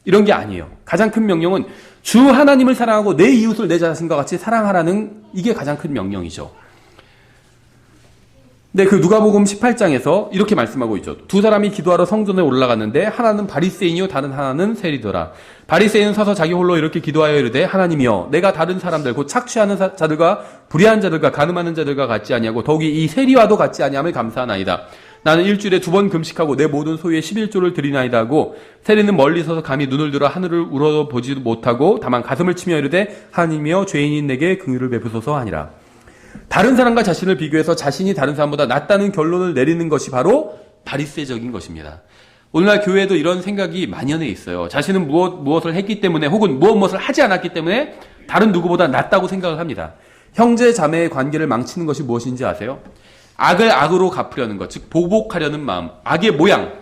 이런 게 아니에요. 가장 큰 명령은 주 하나님을 사랑하고 내 이웃을 내 자신과 같이 사랑하라는 이게 가장 큰 명령이죠. 근데 그 누가복음 18장에서 이렇게 말씀하고 있죠. 두 사람이 기도하러 성전에 올라갔는데 하나는 바리새인이요 다른 하나는 세리더라. 바리새인은 서서 자기 홀로 이렇게 기도하여 이르되 하나님이여 내가 다른 사람들 곧 착취하는 자들과 불의한 자들과 간음하는 자들과 같지 아니하고 더욱이 이 세리와도 같지 아니함을 감사하나이다. 나는 일주일에 2번 금식하고 내 모든 소유의 11조를 드리나이다 하고 세리는 멀리 서서 감히 눈을 들어 하늘을 우러보지도 못하고 다만 가슴을 치며 이르되 하나님이여 죄인인 내게 긍휼을 베푸소서 하니라. 다른 사람과 자신을 비교해서 자신이 다른 사람보다 낫다는 결론을 내리는 것이 바로 바리새적인 것입니다. 오늘날 교회에도 이런 생각이 만연해 있어요. 자신은 무엇을 했기 때문에 혹은 무엇을 하지 않았기 때문에 다른 누구보다 낫다고 생각을 합니다. 형제 자매의 관계를 망치는 것이 무엇인지 아세요? 악을 악으로 갚으려는 것, 즉 보복하려는 마음, 악의 모양,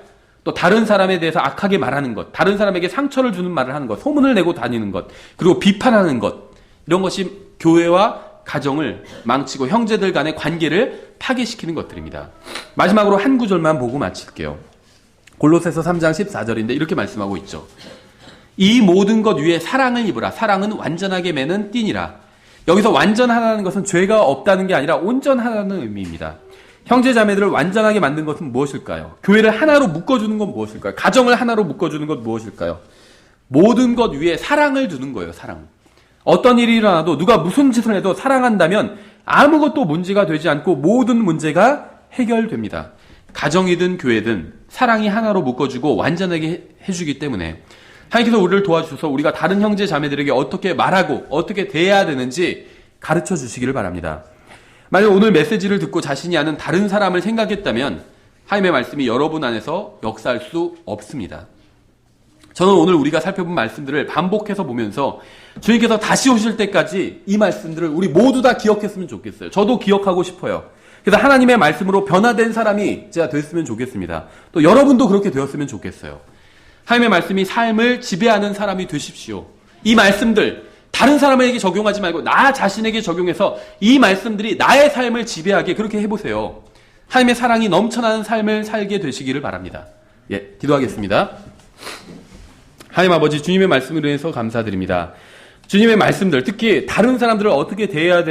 또 다른 사람에 대해서 악하게 말하는 것, 다른 사람에게 상처를 주는 말을 하는 것, 소문을 내고 다니는 것, 그리고 비판하는 것, 이런 것이 교회와 가정을 망치고 형제들 간의 관계를 파괴시키는 것들입니다. 마지막으로 한 구절만 보고 마칠게요. 골로새서 3장 14절인데 이렇게 말씀하고 있죠. 이 모든 것 위에 사랑을 입으라. 사랑은 완전하게 매는 띠니라. 여기서 완전하다는 것은 죄가 없다는 게 아니라 온전하다는 의미입니다. 형제 자매들을 완전하게 만든 것은 무엇일까요? 교회를 하나로 묶어주는 건 무엇일까요? 가정을 하나로 묶어주는 것 무엇일까요? 모든 것 위에 사랑을 두는 거예요. 사랑. 어떤 일이 일어나도 누가 무슨 짓을 해도 사랑한다면 아무것도 문제가 되지 않고 모든 문제가 해결됩니다. 가정이든 교회든 사랑이 하나로 묶어주고 완전하게 해주기 때문에 하나님께서 우리를 도와주셔서 우리가 다른 형제 자매들에게 어떻게 말하고 어떻게 대해야 되는지 가르쳐 주시기를 바랍니다. 만약 오늘 메시지를 듣고 자신이 아는 다른 사람을 생각했다면 하나님의 말씀이 여러분 안에서 역사할 수 없습니다. 저는 오늘 우리가 살펴본 말씀들을 반복해서 보면서 주님께서 다시 오실 때까지 이 말씀들을 우리 모두 다 기억했으면 좋겠어요. 저도 기억하고 싶어요. 그래서 하나님의 말씀으로 변화된 사람이 제가 됐으면 좋겠습니다. 또 여러분도 그렇게 되었으면 좋겠어요. 하나님의 말씀이 삶을 지배하는 사람이 되십시오. 이 말씀들 다른 사람에게 적용하지 말고 나 자신에게 적용해서 이 말씀들이 나의 삶을 지배하게 그렇게 해보세요. 하나님의 사랑이 넘쳐나는 삶을 살게 되시기를 바랍니다. 예, 기도하겠습니다. 하나님 아버지, 주님의 말씀을 위해서 감사드립니다. 주님의 말씀들, 특히 다른 사람들을 어떻게 대해야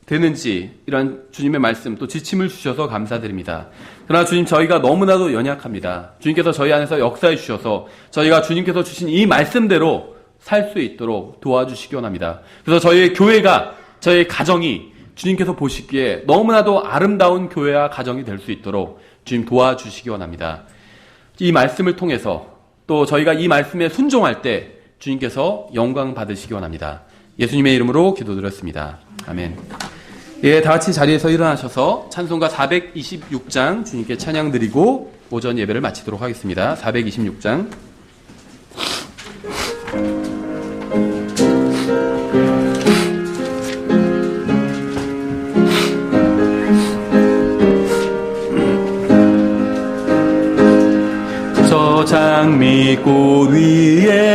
되는지 이런 주님의 말씀 또 지침을 주셔서 감사드립니다. 그러나 주님, 저희가 너무나도 연약합니다. 주님께서 저희 안에서 역사해 주셔서 저희가 주님께서 주신 이 말씀대로 살 수 있도록 도와주시기 원합니다. 그래서 저희의 교회가, 저희의 가정이 주님께서 보시기에 너무나도 아름다운 교회와 가정이 될 수 있도록 주님 도와주시기 원합니다. 이 말씀을 통해서 또 저희가 이 말씀에 순종할 때 주님께서 영광 받으시기 원합니다. 예수님의 이름으로 기도드렸습니다. 아멘. 예, 다 같이 자리에서 일어나셔서 찬송가 426장 주님께 찬양 드리고 오전 예배를 마치도록 하겠습니다. 426장. 장미꽃 위에